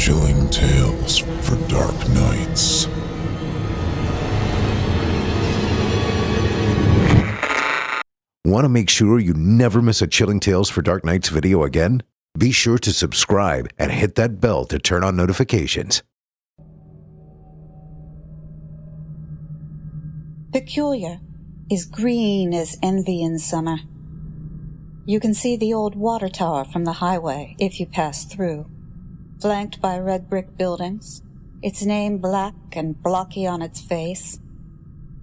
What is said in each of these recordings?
Chilling tales for dark nights. Want to make sure you never miss a Chilling Tales for Dark Nights video again? Be sure to subscribe and hit that bell to turn on notifications. Peculiar is green as envy in summer. You can see the old water tower from the highway if you pass through. Flanked by red brick buildings, its name black and blocky on its face.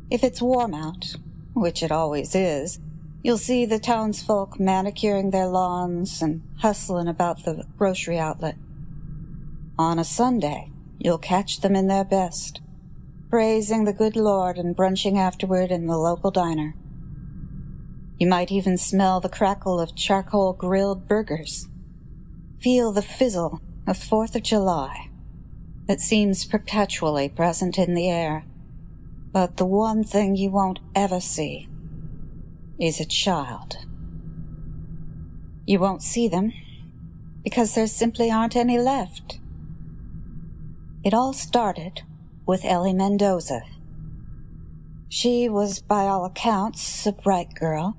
If it's warm out, which it always is, you'll see the townsfolk manicuring their lawns and hustling about the grocery outlet. On a Sunday, you'll catch them in their best, praising the good Lord and brunching afterward in the local diner. You might even smell the crackle of charcoal-grilled burgers. Feel the fizzle of 4th of July that seems perpetually present in the air. But the one thing you won't ever see is a child. You won't see them because there simply aren't any left. It all started with Ellie Mendoza. She was, by all accounts, a bright girl.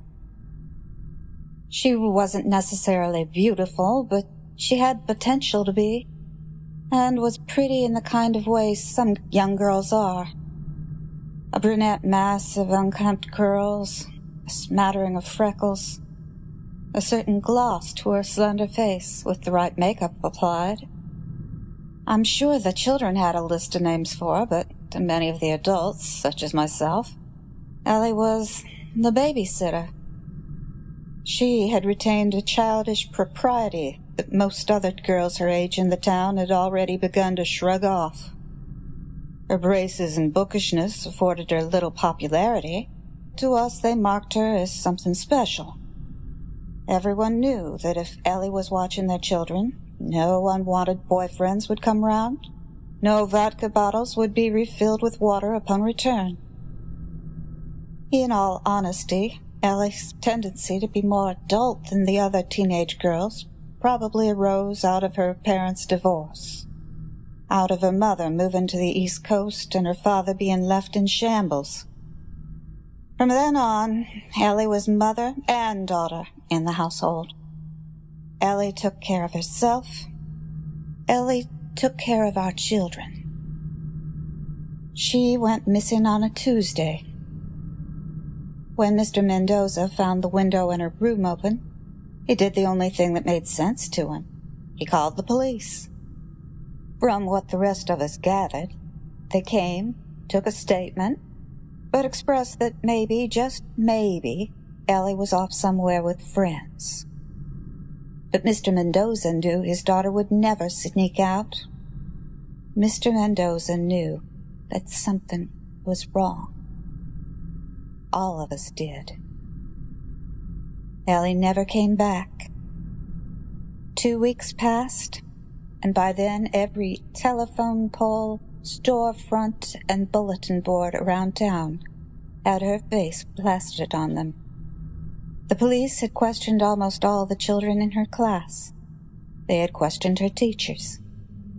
She wasn't necessarily beautiful, but she had potential to be, and was pretty in the kind of way some young girls are. A brunette mass of unkempt curls, a smattering of freckles, a certain gloss to her slender face with the right makeup applied. I'm sure the children had a list of names for her, but to many of the adults, such as myself, Ellie was the babysitter. She had retained a childish propriety that most other girls her age in the town had already begun to shrug off. Her braces and bookishness afforded her little popularity. To us, they marked her as something special. Everyone knew that if Ellie was watching their children, no unwanted boyfriends would come round. No vodka bottles would be refilled with water upon return. In all honesty, Ellie's tendency to be more adult than the other teenage girls probably arose out of her parents' divorce, out of her mother moving to the East Coast and her father being left in shambles. From then on, Ellie was mother and daughter in the household. Ellie took care of herself. Ellie took care of our children. She went missing on a Tuesday. When Mr. Mendoza found the window in her room open, he did the only thing that made sense to him. He called the police. From what the rest of us gathered, they came, took a statement, but expressed that maybe, just maybe, Ellie was off somewhere with friends. But Mr. Mendoza knew his daughter would never sneak out. Mr. Mendoza knew that something was wrong. All of us did. Ellie never came back. 2 weeks passed, and by then every telephone pole, storefront, and bulletin board around town had her face plastered on them. The police had questioned almost all the children in her class. They had questioned her teachers.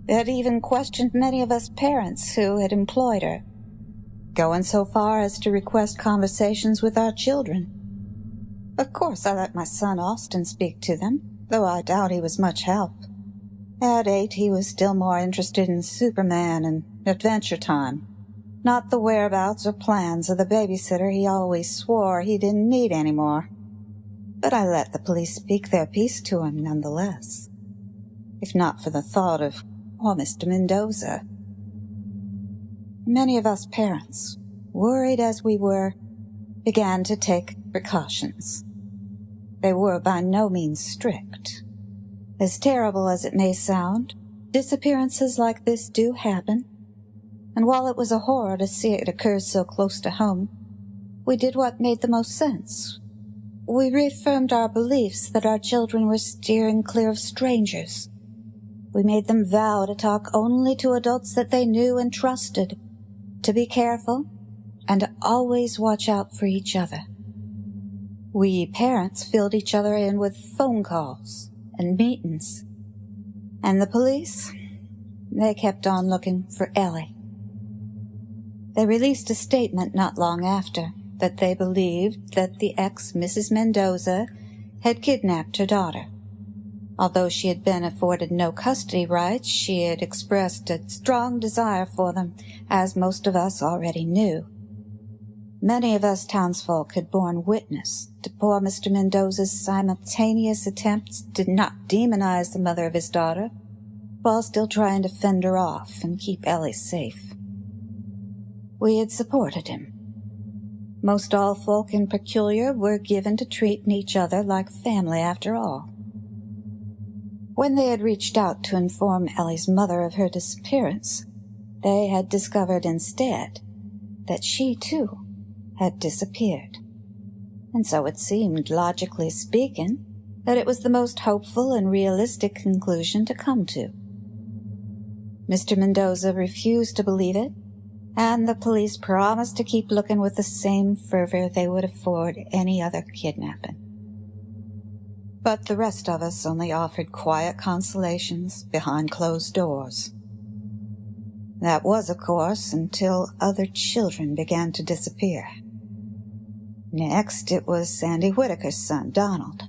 They had even questioned many of us parents who had employed her, going so far as to request conversations with our children. Of course, I let my son Austin speak to them, though I doubt he was much help. At 8, he was still more interested in Superman and Adventure Time, not the whereabouts or plans of the babysitter he always swore he didn't need anymore. But I let the police speak their piece to him nonetheless, if not for the thought of poor Mr. Mendoza. Many of us parents, worried as we were, began to take precautions. They were by no means strict. As terrible as it may sound, disappearances like this do happen, and while it was a horror to see it occur so close to home, we did what made the most sense. We reaffirmed our beliefs that our children were steering clear of strangers. We made them vow to talk only to adults that they knew and trusted, to be careful, and to always watch out for each other. We parents filled each other in with phone calls and meetings. And the police? They kept on looking for Ellie. They released a statement not long after that they believed that the ex-Mrs. Mendoza had kidnapped her daughter. Although she had been afforded no custody rights, she had expressed a strong desire for them, as most of us already knew. Many of us townsfolk had borne witness to poor Mr. Mendoza's simultaneous attempts to not demonize the mother of his daughter, while still trying to fend her off and keep Ellie safe. We had supported him. Most all folk in Peculiar were given to treating each other like family after all. When they had reached out to inform Ellie's mother of her disappearance, they had discovered instead that she, too, had disappeared. And so it seemed, logically speaking, that it was the most hopeful and realistic conclusion to come to. Mr. Mendoza refused to believe it, and the police promised to keep looking with the same fervor they would afford any other kidnapping. But the rest of us only offered quiet consolations behind closed doors. That was, of course, until other children began to disappear. Next, it was Sandy Whitaker's son, Donald.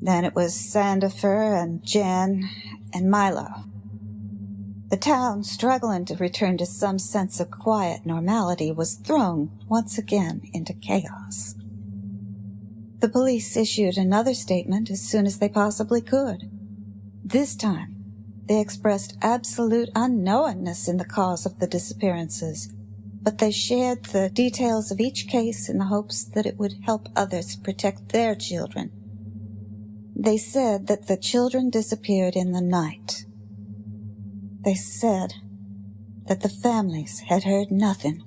Then it was Sandifer and Jen and Milo. The town, struggling to return to some sense of quiet normality, was thrown once again into chaos. The police issued another statement as soon as they possibly could. This time, they expressed absolute unknowingness in the cause of the disappearances, but they shared the details of each case in the hopes that it would help others protect their children. They said that the children disappeared in the night. They said that the families had heard nothing.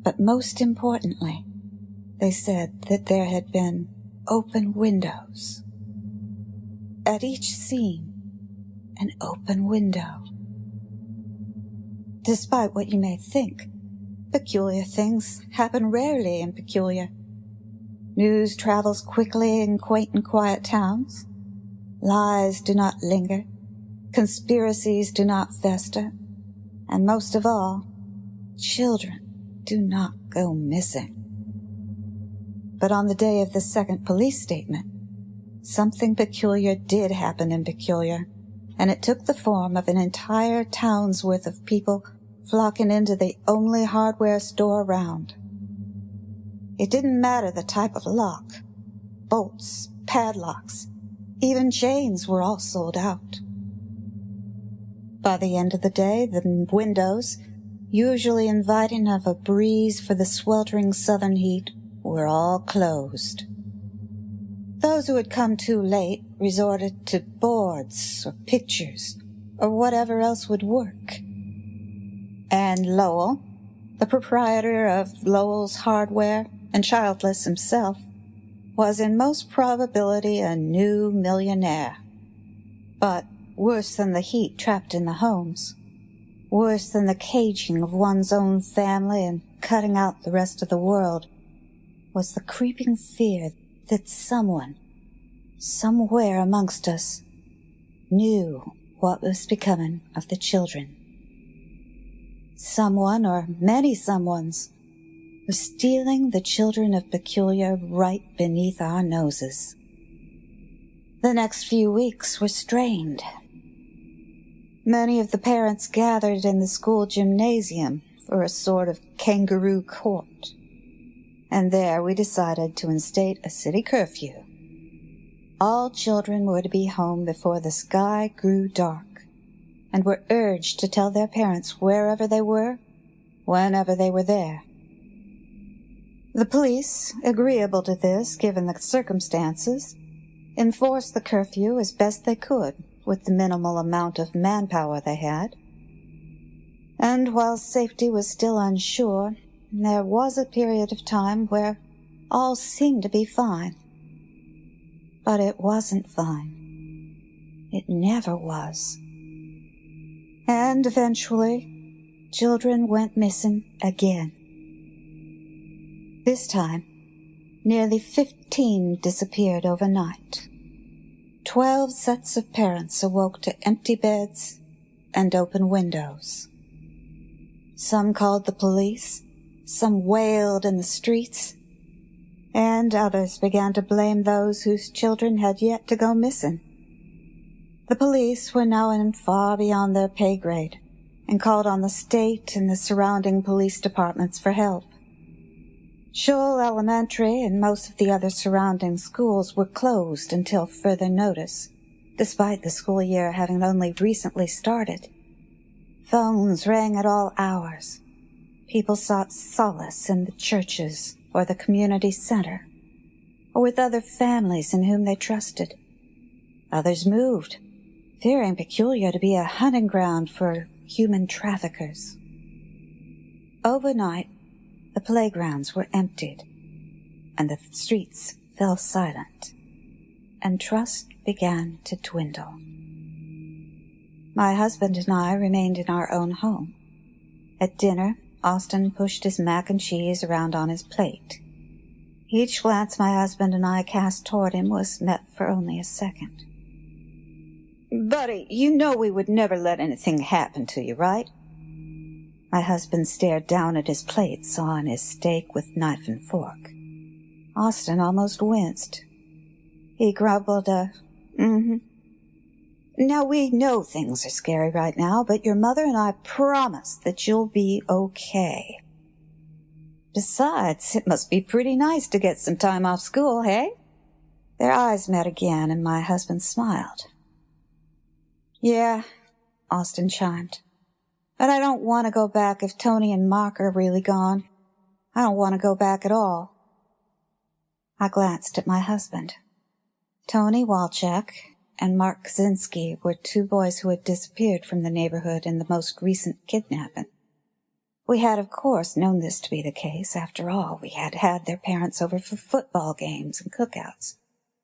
But most importantly, they said that there had been open windows. At each scene, an open window. Despite what you may think, peculiar things happen rarely in Peculiar. News travels quickly in quaint and quiet towns. Lies do not linger. Conspiracies do not fester. And most of all, children do not go missing. But on the day of the second police statement, something peculiar did happen in Peculiar, and it took the form of an entire town's worth of people flocking into the only hardware store around. It didn't matter the type of lock. Bolts, padlocks, even chains were all sold out. By the end of the day, the windows, usually inviting of a breeze for the sweltering southern heat, were all closed. Those who had come too late resorted to boards or pictures or whatever else would work. And Lowell, the proprietor of Lowell's Hardware and childless himself, was in most probability a new millionaire. But worse than the heat trapped in the homes, worse than the caging of one's own family and cutting out the rest of the world, was the creeping fear that someone, somewhere amongst us, knew what was becoming of the children. Someone, or many someones, were stealing the children of Peculiar right beneath our noses. The next few weeks were strained. Many of the parents gathered in the school gymnasium for a sort of kangaroo court. And there we decided to instate a city curfew. All children were to be home before the sky grew dark, and were urged to tell their parents wherever they were, whenever they were there. The police, agreeable to this given the circumstances, enforced the curfew as best they could with the minimal amount of manpower they had. And while safety was still unsure, there was a period of time where all seemed to be fine. But it wasn't fine. It never was. And eventually, children went missing again. This time, nearly 15 disappeared overnight. 12 sets of parents awoke to empty beds, and open windows. Some called the police, some wailed in the streets, and others began to blame those whose children had yet to go missing. The police were now in far beyond their pay grade and called on the state and the surrounding police departments for help. Shoal Elementary and most of the other surrounding schools were closed until further notice, despite the school year having only recently started. Phones rang at all hours. People sought solace in the churches or the community center, or with other families in whom they trusted. Others moved, fearing Peculiar to be a hunting ground for human traffickers. Overnight, the playgrounds were emptied, and the streets fell silent, and trust began to dwindle. My husband and I remained in our own home. At dinner, Austin pushed his mac and cheese around on his plate. Each glance my husband and I cast toward him was met for only a second. "Buddy, you know we would never let anything happen to you, right?" My husband stared down at his plate, sawing his steak with knife and fork. Austin almost winced. He grumbled "Now, we know things are scary right now, but your mother and I promise that you'll be okay. Besides, it must be pretty nice to get some time off school, hey?" Their eyes met again, and my husband smiled. "Yeah," Austin chimed. "But I don't want to go back if Tony and Mark are really gone. I don't want to go back at all." I glanced at my husband. Tony Walczak and Mark Kaczynski were two boys who had disappeared from the neighborhood in the most recent kidnapping. We had, of course, known this to be the case. After all, we had had their parents over for football games and cookouts,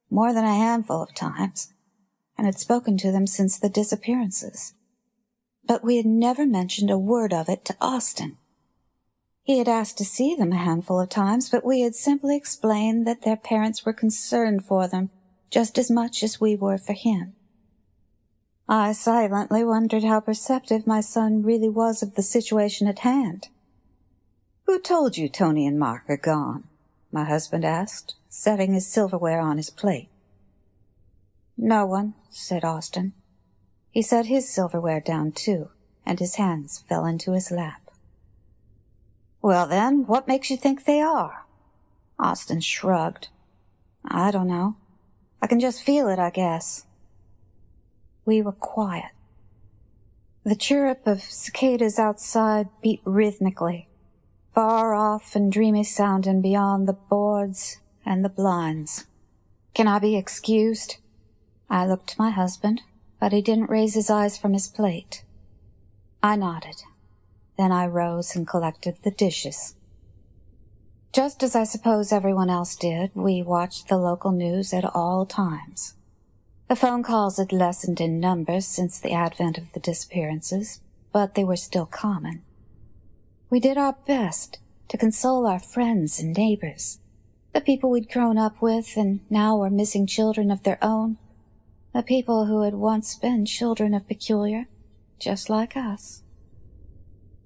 more than a handful of times, and had spoken to them since the disappearances. But we had never mentioned a word of it to Austin. He had asked to see them a handful of times, but we had simply explained that their parents were concerned for them just as much as we were for him. I silently wondered how perceptive my son really was of the situation at hand. "Who told you Tony and Mark are gone?" my husband asked, setting his silverware on his plate. "No one," said Austin. He set his silverware down, too, and his hands fell into his lap. "Well, then, what makes you think they are?" Austin shrugged. "I don't know. I can just feel it, I guess." We were quiet. The chirrup of cicadas outside beat rhythmically, far off and dreamy sounding beyond the boards and the blinds. "Can I be excused?" I looked to my husband, but he didn't raise his eyes from his plate. I nodded. Then I rose and collected the dishes. Just as I suppose everyone else did, we watched the local news at all times. The phone calls had lessened in numbers since the advent of the disappearances, but they were still common. We did our best to console our friends and neighbors, the people we'd grown up with and now were missing children of their own, the people who had once been children of Peculiar, just like us.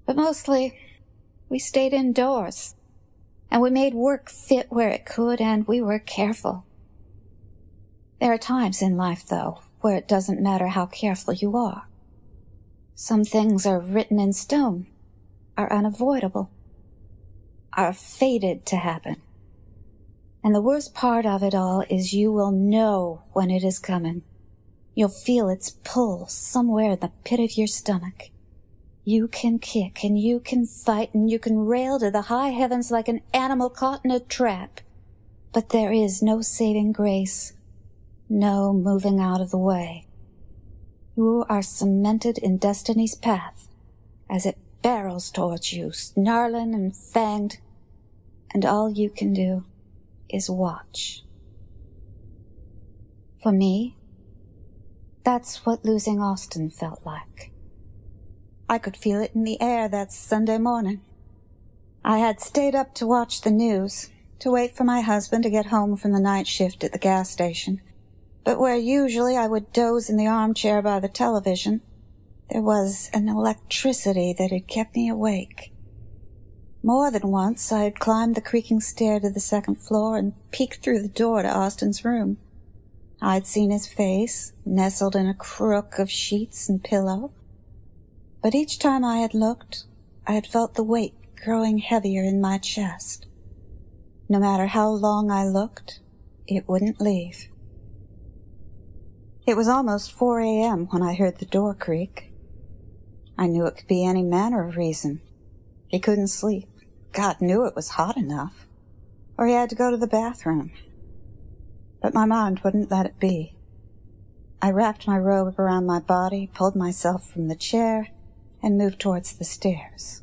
But mostly, we stayed indoors, and we made work fit where it could, and we were careful. There are times in life, though, where it doesn't matter how careful you are. Some things are written in stone, are unavoidable, are fated to happen. And the worst part of it all is you will know when it is coming. You'll feel its pull somewhere in the pit of your stomach. You can kick, and you can fight, and you can rail to the high heavens like an animal caught in a trap. But there is no saving grace, no moving out of the way. You are cemented in destiny's path as it barrels towards you, snarling and fanged, and all you can do is watch. For me, that's what losing Austin felt like. I could feel it in the air that Sunday morning. I had stayed up to watch the news, to wait for my husband to get home from the night shift at the gas station. But where usually I would doze in the armchair by the television, There was an electricity that had kept me awake. More than once I had climbed the creaking stair to the second floor and peeked through the door to Austin's room. I'd seen his face, nestled in a crook of sheets and pillow. But each time I had looked, I had felt the weight growing heavier in my chest. No matter how long I looked, it wouldn't leave. It was almost 4 a.m. when I heard the door creak. I knew it could be any manner of reason. He couldn't sleep. God knew it was hot enough. Or he had to go to the bathroom. But my mind wouldn't let it be. I wrapped my robe around my body, pulled myself from the chair, and moved towards the stairs.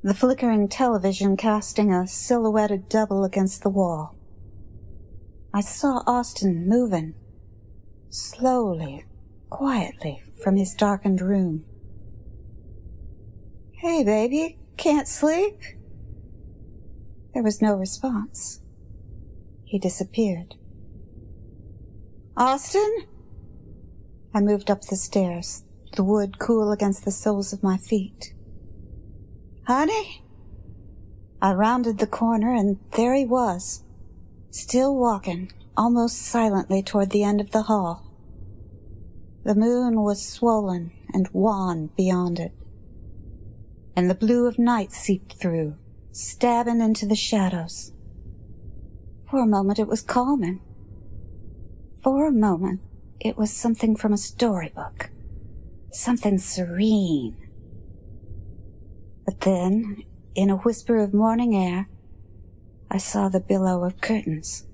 The flickering television casting a silhouetted double against the wall. I saw Austin moving, slowly, quietly, from his darkened room. "Hey, baby, can't sleep?" There was no response. He disappeared. "Austin?" I moved up the stairs, the wood cool against the soles of my feet. "Honey?" I rounded the corner, and there he was, still walking, almost silently toward the end of the hall. The moon was swollen and wan beyond it, and the blue of night seeped through, stabbing into the shadows. For a moment it was calming. For a moment it was something from a storybook, something serene. But then, in a whisper of morning air, I saw the billow of curtains.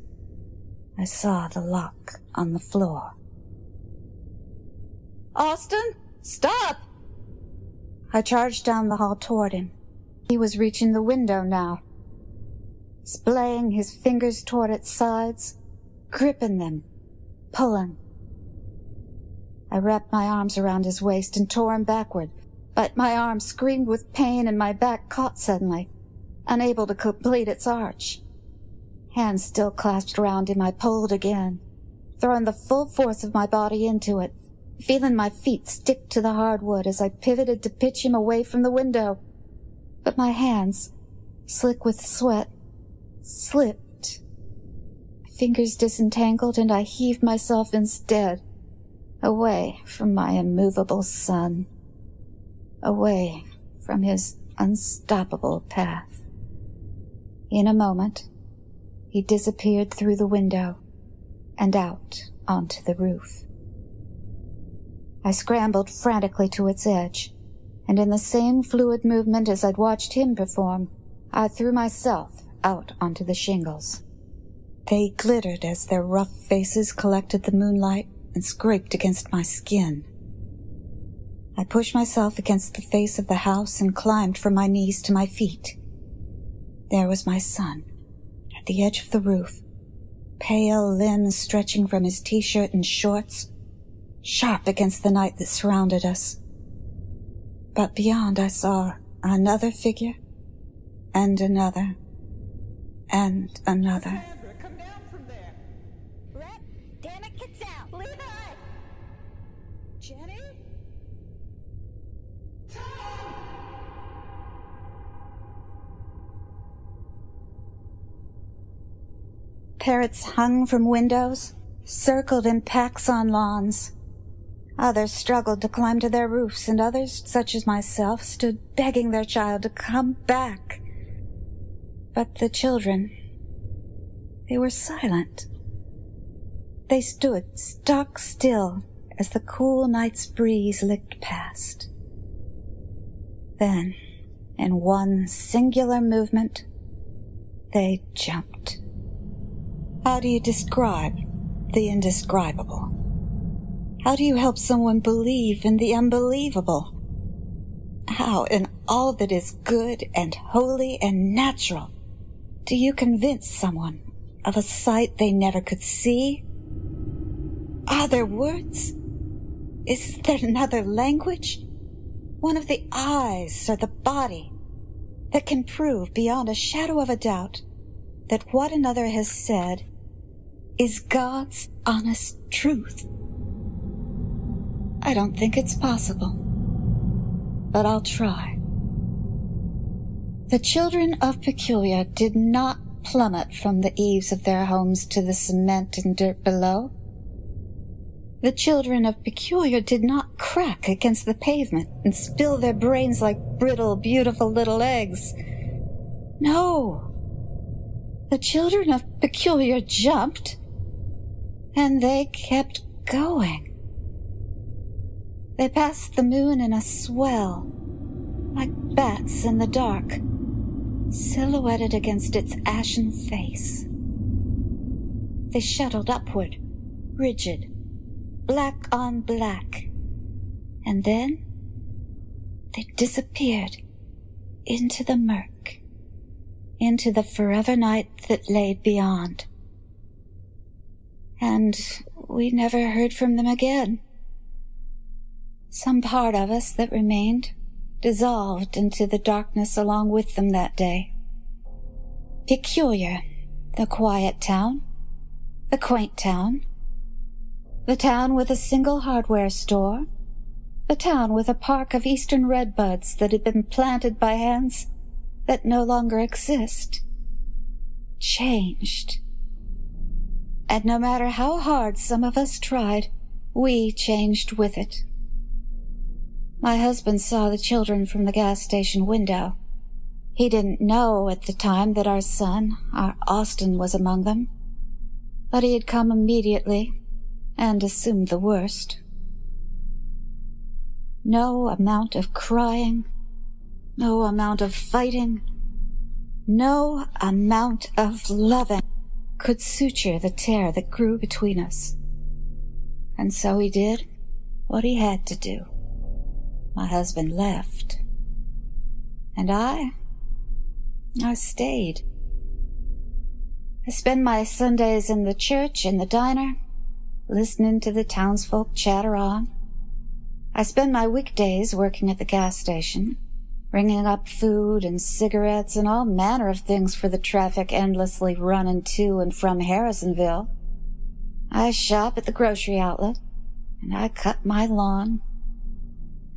I saw the lock on the floor. "Austin, stop!" I charged down the hall toward him. He was reaching the window now, splaying his fingers toward its sides, gripping them, pulling. I wrapped my arms around his waist and tore him backward, but my arm screamed with pain and my back caught suddenly, unable to complete its arch. Hands still clasped around him, I pulled again, throwing the full force of my body into it, feeling my feet stick to the hardwood as I pivoted to pitch him away from the window. But my hands, slick with sweat, slipped. Fingers disentangled, and I heaved myself instead, away from my immovable son, away from his unstoppable path. In a moment, he disappeared through the window and out onto the roof. I scrambled frantically to its edge, and in the same fluid movement as I'd watched him perform, I threw myself out onto the shingles. They glittered as their rough faces collected the moonlight and scraped against my skin. I pushed myself against the face of the house and climbed from my knees to my feet. There was my son, at the edge of the roof, pale limbs stretching from his t-shirt and shorts, sharp against the night that surrounded us. But beyond I saw another figure, and another, and another. Sandra, come down from there. Rep, damn it, get down. Levi! Jenny? Parrots hung from windows, circled in packs on lawns. Others struggled to climb to their roofs, and others, such as myself, stood begging their child to come back. But the children, they were silent. They stood stock still as the cool night's breeze licked past. Then, in one singular movement, they jumped. How do you describe the indescribable? How do you help someone believe in the unbelievable? How, in all that is good and holy and natural, do you convince someone of a sight they never could see? Are there words? Is there another language? One of the eyes or the body that can prove beyond a shadow of a doubt that what another has said is God's honest truth? I don't think it's possible. But I'll try. The children of Peculiar did not plummet from the eaves of their homes to the cement and dirt below. The children of Peculiar did not crack against the pavement and spill their brains like brittle, beautiful little eggs. No. The children of Peculiar jumped, and they kept going. They passed the moon in a swell, like bats in the dark, silhouetted against its ashen face. They shuttled upward, rigid, black on black, and then they disappeared into the murk, into the forever night that laid beyond. And we never heard from them again. Some part of us that remained dissolved into the darkness along with them that day. Peculiar, the quiet town, the quaint town, the town with a single hardware store, the town with a park of eastern redbuds that had been planted by hands that no longer exist, changed. And no matter how hard some of us tried, we changed with it. My husband saw the children from the gas station window. He didn't know at the time that our son, our Austin, was among them, but he had come immediately and assumed the worst. No amount of crying, no amount of fighting, no amount of loving could suture the tear that grew between us. And so he did what he had to do. My husband left. And I stayed. I spend my Sundays in the church, in the diner, listening to the townsfolk chatter on. I spend my weekdays working at the gas station, ringing up food and cigarettes and all manner of things for the traffic endlessly running to and from Harrisonville. I shop at the grocery outlet, and I cut my lawn.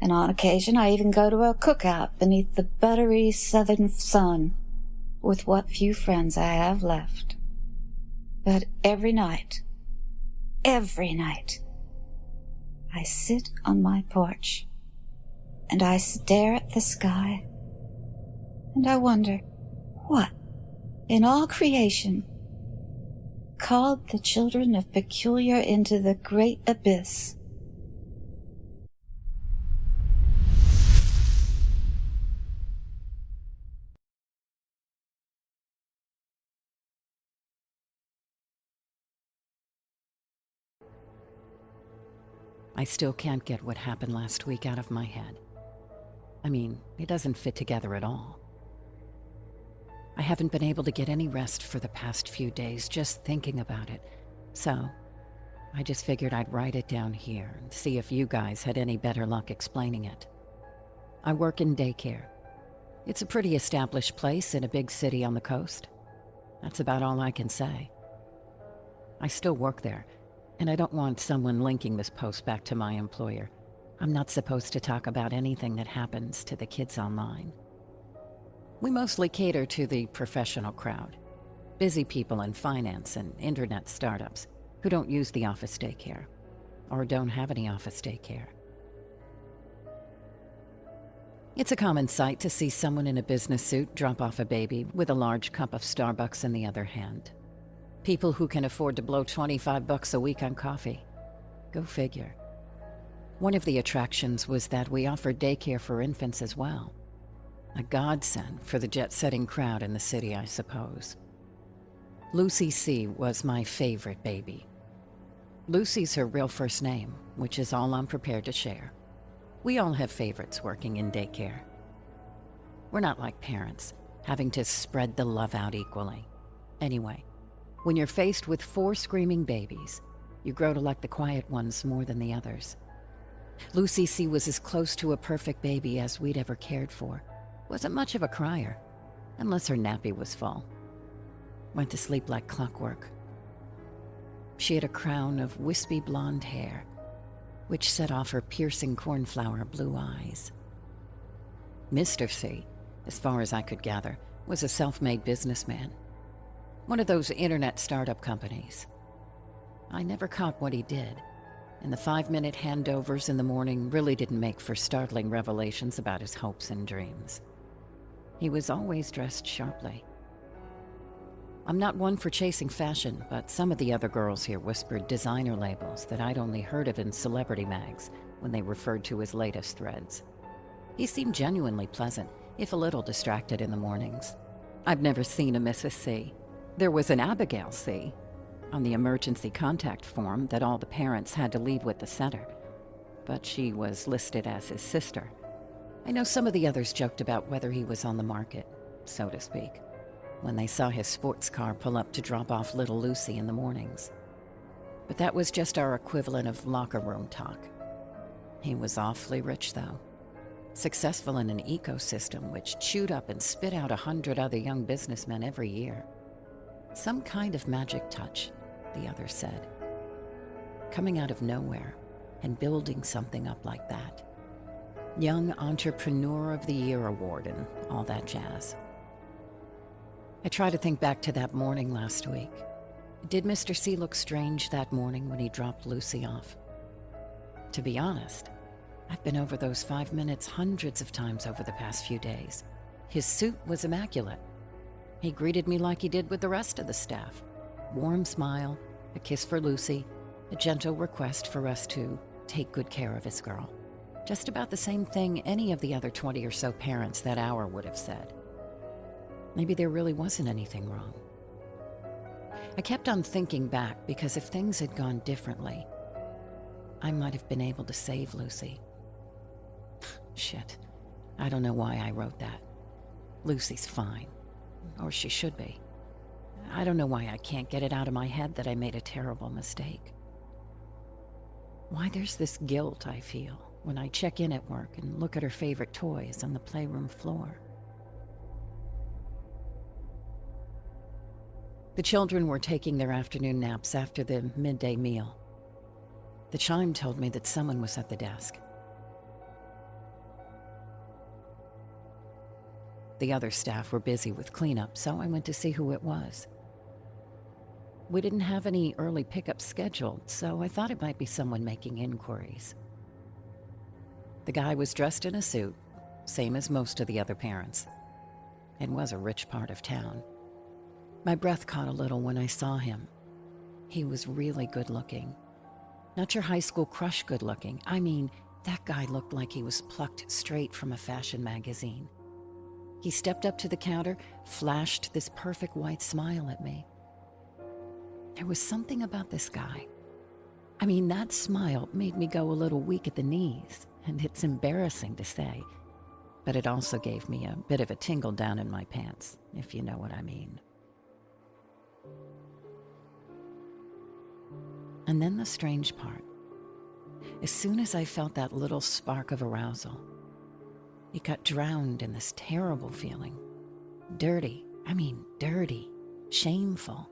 And on occasion I even go to a cookout beneath the buttery southern sun with what few friends I have left. But every night, I sit on my porch and I stare at the sky and I wonder what in all creation called the children of Peculiar into the great abyss. I still can't get what happened last week out of my head. I mean, it doesn't fit together at all. I haven't been able to get any rest for the past few days just thinking about it, so I just figured I'd write it down here and see if you guys had any better luck explaining it. I work in Daycare. It's a pretty established place in a big city on the coast. That's about all I can say. I still work there, and I don't want someone linking this post back to my employer. I'm not supposed to talk about anything that happens to the kids online. We mostly cater to the professional crowd, busy people in finance and internet startups who don't use the office daycare, or don't have any office daycare. It's a common sight to see someone in a business suit drop off a baby with a large cup of Starbucks in the other hand. People who can afford to blow $25 a week on coffee. Go figure. One of the attractions was that we offered daycare for infants as well. A godsend for the jet-setting crowd in the city, I suppose. Lucy C. was my favorite baby. Lucy's her real first name, which is all I'm prepared to share. We all have favorites working in daycare. We're not like parents, having to spread the love out equally. Anyway, when you're faced with 4 screaming babies, you grow to like the quiet ones more than the others. Lucy C. was as close to a perfect baby as we'd ever cared for. Wasn't much of a crier, unless her nappy was full. Went to sleep like clockwork. She had a crown of wispy blonde hair, which set off her piercing cornflower blue eyes. Mr. C, as far as I could gather, was a self-made businessman. One of those internet startup companies. I never caught what he did, and the 5-minute handovers in the morning really didn't make for startling revelations about his hopes and dreams. He was always dressed sharply. I'm not one for chasing fashion, but some of the other girls here whispered designer labels that I'd only heard of in celebrity mags when they referred to his latest threads. He seemed genuinely pleasant, if a little distracted in the mornings. I've never seen a Mrs. C. There was an Abigail C. on the emergency contact form that all the parents had to leave with the center, but she was listed as his sister. I know some of the others joked about whether he was on the market, so to speak, when they saw his sports car pull up to drop off little Lucy in the mornings. But that was just our equivalent of locker room talk. He was awfully rich, though. Successful in an ecosystem which chewed up and spit out 100 other young businessmen every year. Some kind of magic touch, the others said. Coming out of nowhere and building something up like that. Young Entrepreneur of the Year award and all that jazz. I try to think back to that morning last week. Did Mr. C look strange that morning when he dropped Lucy off? To be honest, I've been over those 5 minutes hundreds of times over the past few days. His suit was immaculate. He greeted me like he did with the rest of the staff. Warm smile, a kiss for Lucy, a gentle request for us to take good care of his girl. Just about the same thing any of the other 20 or so parents that hour would have said. Maybe there really wasn't anything wrong. I kept on thinking back because if things had gone differently, I might have been able to save Lucy. Shit, I don't know why I wrote that. Lucy's fine, or she should be. I don't know why I can't get it out of my head that I made a terrible mistake. Why there's this guilt I feel when I check in at work and look at her favorite toys on the playroom floor. The children were taking their afternoon naps after the midday meal. The chime told me that someone was at the desk. The other staff were busy with cleanup, so I went to see who it was. We didn't have any early pickup scheduled, so I thought it might be someone making inquiries. The guy was dressed in a suit, same as most of the other parents, and was a rich part of town. My breath caught a little when I saw him. He was really good looking. Not your high school crush good looking. I mean, that guy looked like he was plucked straight from a fashion magazine. He stepped up to the counter, flashed this perfect white smile at me. There was something about this guy. I mean, that smile made me go a little weak at the knees, and it's embarrassing to say, but it also gave me a bit of a tingle down in my pants, if you know what I mean. And then the strange part. As soon as I felt that little spark of arousal, it got drowned in this terrible feeling. Dirty, shameful.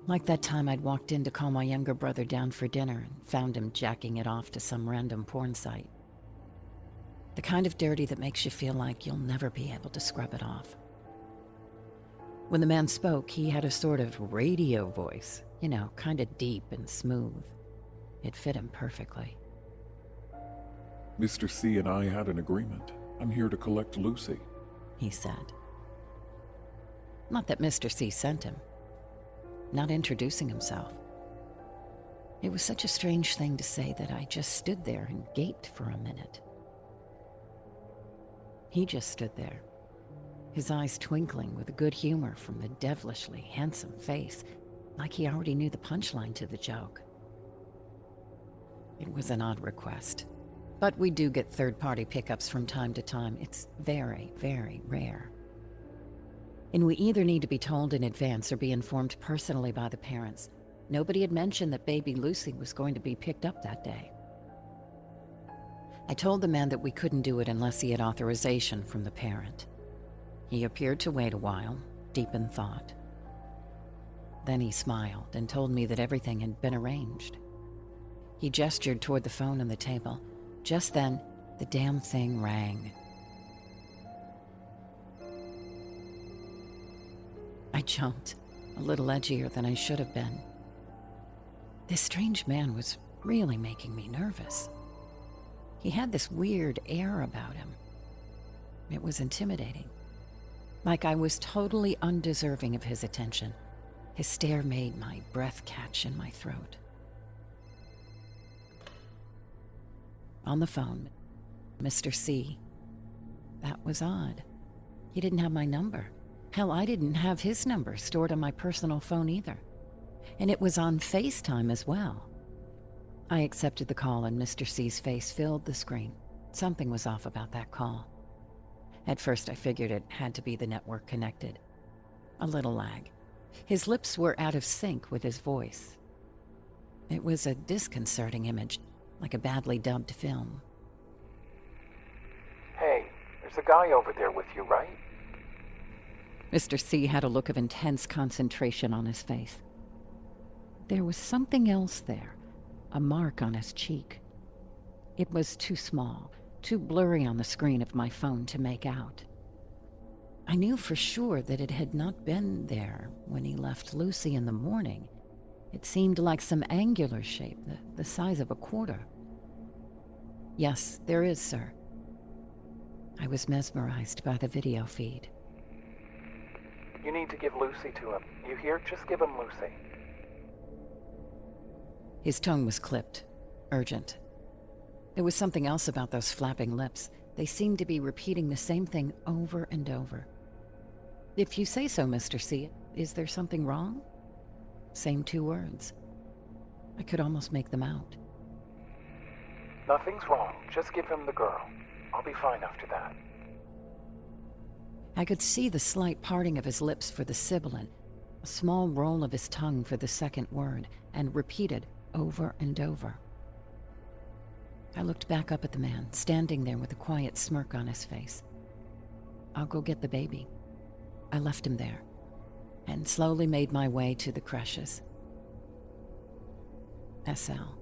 Like that time I'd walked in to call my younger brother down for dinner and found him jacking it off to some random porn site. The kind of dirty that makes you feel like you'll never be able to scrub it off. When the man spoke, he had a sort of radio voice, kind of deep and smooth. It fit him perfectly. Mr. C and I had an agreement. I'm here to collect Lucy, he said. Not that Mr. C sent him. Not introducing himself. It was such a strange thing to say that I just stood there and gaped for a minute. He just stood there, his eyes twinkling with a good humor from the devilishly handsome face, like he already knew the punchline to the joke. It was an odd request, but we do get third-party pickups from time to time. It's very, very rare. And we either need to be told in advance or be informed personally by the parents. Nobody had mentioned that baby Lucy was going to be picked up that day. I told the man that we couldn't do it unless he had authorization from the parent. He appeared to wait a while, deep in thought. Then he smiled and told me that everything had been arranged. He gestured toward the phone on the table. Just then, the damn thing rang. I jumped, a little edgier than I should have been. This strange man was really making me nervous. He had this weird air about him. It was intimidating. Like I was totally undeserving of his attention. His stare made my breath catch in my throat. On the phone, Mr. C. That was odd. He didn't have my number. Hell, I didn't have his number stored on my personal phone either. And it was on FaceTime as well. I accepted the call and Mr. C's face filled the screen. Something was off about that call. At first I figured it had to be the network connected. A little lag. His lips were out of sync with his voice. It was a disconcerting image, like a badly dubbed film. Hey, there's a guy over there with you, right? Mr. C had a look of intense concentration on his face. There was something else there, a mark on his cheek. It was too small, too blurry on the screen of my phone to make out. I knew for sure that it had not been there when he left Lucy in the morning. It seemed like some angular shape, the size of a quarter. Yes, there is, sir. I was mesmerized by the video feed. You need to give Lucy to him. You hear? Just give him Lucy. His tongue was clipped, urgent. There was something else about those flapping lips. They seemed to be repeating the same thing over and over. If you say so, Mr. C, is there something wrong? Same two words. I could almost make them out. Nothing's wrong. Just give him the girl. I'll be fine after that. I could see the slight parting of his lips for the sibilant, a small roll of his tongue for the second word, and repeated over and over. I looked back up at the man, standing there with a quiet smirk on his face. I'll go get the baby. I left him there, and slowly made my way to the creches. SL.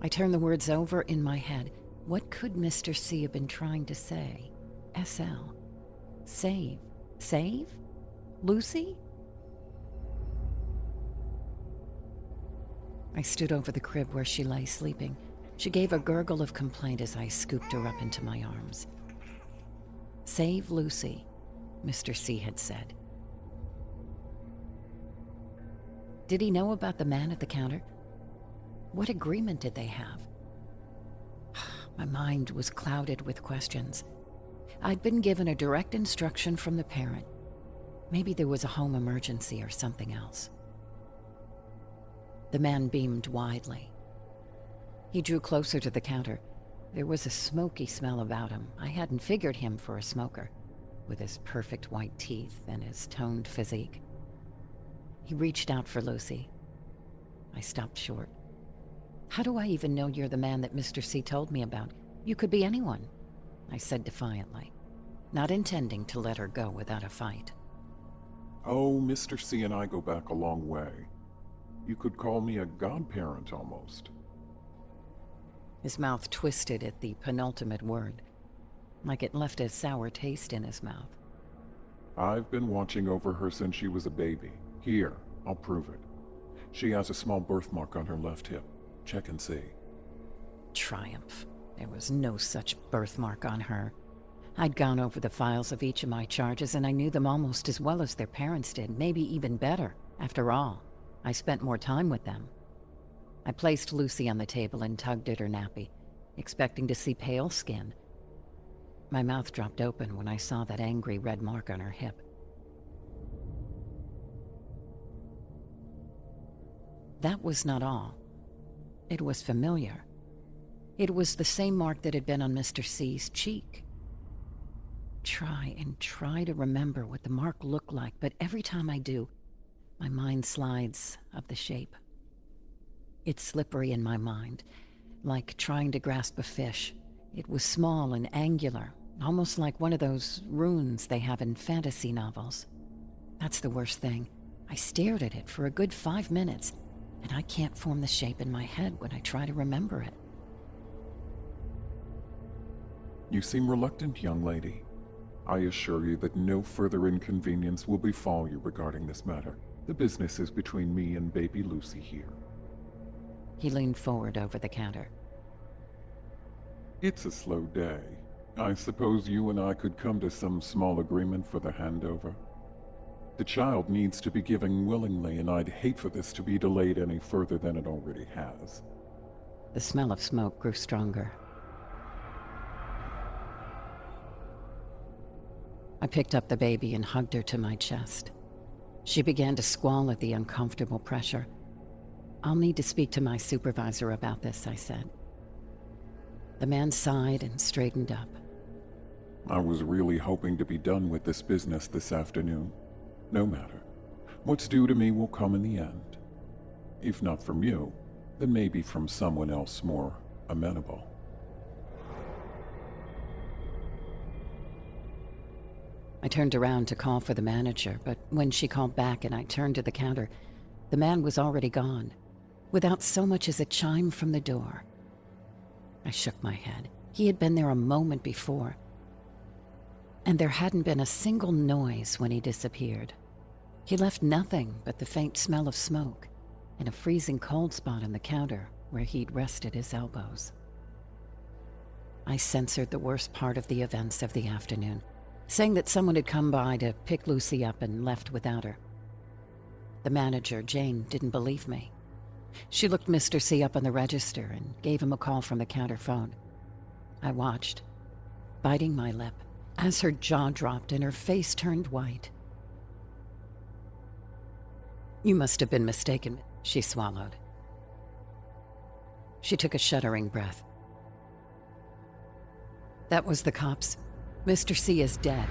I turned the words over in my head. What could Mr. C have been trying to say? SL. Save. Save? Lucy? I stood over the crib where she lay sleeping. She gave a gurgle of complaint as I scooped her up into my arms. Save Lucy, Mr. C had said. Did he know about the man at the counter? What agreement did they have? My mind was clouded with questions. I'd been given a direct instruction from the parent. Maybe there was a home emergency or something else. The man beamed widely. He drew closer to the counter. There was a smoky smell about him. I hadn't figured him for a smoker, with his perfect white teeth and his toned physique. He reached out for Lucy. I stopped short. How do I even know you're the man that Mr. C told me about? You could be anyone, I said defiantly, not intending to let her go without a fight. Oh, Mr. C and I go back a long way. You could call me a godparent almost. His mouth twisted at the penultimate word, like it left a sour taste in his mouth. I've been watching over her since she was a baby. Here, I'll prove it. She has a small birthmark on her left hip. Check and see. Triumph. There was no such birthmark on her. I'd gone over the files of each of my charges, and I knew them almost as well as their parents did, maybe even better. After all, I spent more time with them. I placed Lucy on the table and tugged at her nappy, expecting to see pale skin. My mouth dropped open when I saw that angry red mark on her hip. That was not all. It was familiar. It was the same mark that had been on Mr. C's cheek. Try to remember what the mark looked like, but every time I do, my mind slides of the shape. It's slippery in my mind, like trying to grasp a fish. It was small and angular, almost like one of those runes they have in fantasy novels. That's the worst thing. I stared at it for a good 5 minutes, and I can't form the shape in my head when I try to remember it. You seem reluctant, young lady. I assure you that no further inconvenience will befall you regarding this matter. The business is between me and baby Lucy here. He leaned forward over the counter. It's a slow day. I suppose you and I could come to some small agreement for the handover. The child needs to be given willingly, and I'd hate for this to be delayed any further than it already has. The smell of smoke grew stronger. I picked up the baby and hugged her to my chest. She began to squall at the uncomfortable pressure. "I'll need to speak to my supervisor about this," I said. The man sighed and straightened up. I was really hoping to be done with this business this afternoon. No matter. What's due to me will come in the end. If not from you, then maybe from someone else more amenable. I turned around to call for the manager, but when she called back and I turned to the counter, the man was already gone, without so much as a chime from the door. I shook my head. He had been there a moment before, and there hadn't been a single noise when he disappeared. He left nothing but the faint smell of smoke and a freezing cold spot on the counter where he'd rested his elbows. I censored the worst part of the events of the afternoon, saying that someone had come by to pick Lucy up and left without her. The manager, Jane, didn't believe me. She looked Mr. C up on the register and gave him a call from the counter phone. I watched, biting my lip, as her jaw dropped and her face turned white. "You must have been mistaken," she swallowed. She took a shuddering breath. "That was the cops. Mr. C is dead."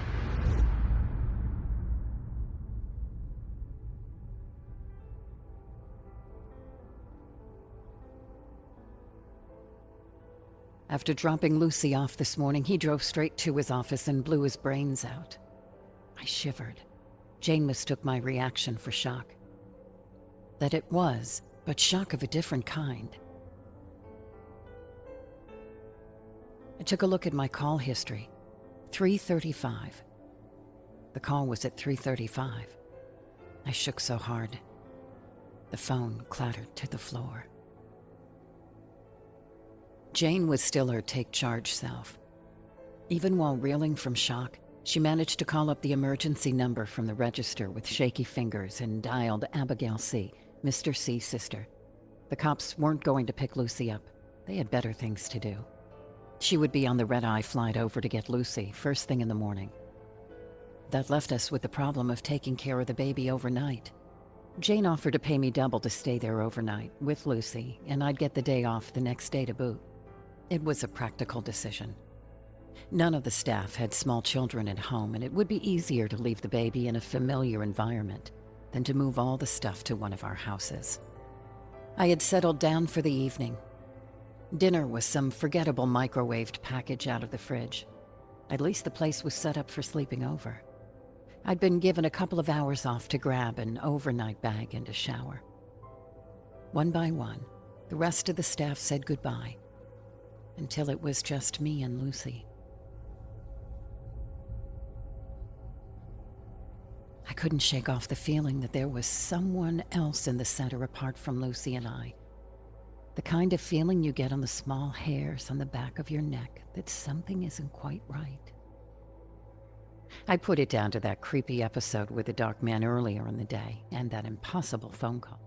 After dropping Lucy off this morning, he drove straight to his office and blew his brains out. I shivered. Jane mistook my reaction for shock. That it was, but shock of a different kind. I took a look at my call history. 3:35. The call was at 3:35. I shook so hard. The phone clattered to the floor. Jane was still her take-charge self. Even while reeling from shock, she managed to call up the emergency number from the register with shaky fingers and dialed Abigail C., Mr. C's sister. The cops weren't going to pick Lucy up. They had better things to do. She would be on the red-eye flight over to get Lucy first thing in the morning. That left us with the problem of taking care of the baby overnight. Jane offered to pay me double to stay there overnight with Lucy, and I'd get the day off the next day to boot. It was a practical decision. None of the staff had small children at home, and it would be easier to leave the baby in a familiar environment than to move all the stuff to one of our houses. I had settled down for the evening. Dinner was some forgettable microwaved package out of the fridge. At least the place was set up for sleeping over. I'd been given a couple of hours off to grab an overnight bag and a shower. One by one, the rest of the staff said goodbye, until it was just me and Lucy. I couldn't shake off the feeling that there was someone else in the center apart from Lucy and I. The kind of feeling you get on the small hairs on the back of your neck that something isn't quite right. I put it down to that creepy episode with the dark man earlier in the day and that impossible phone call.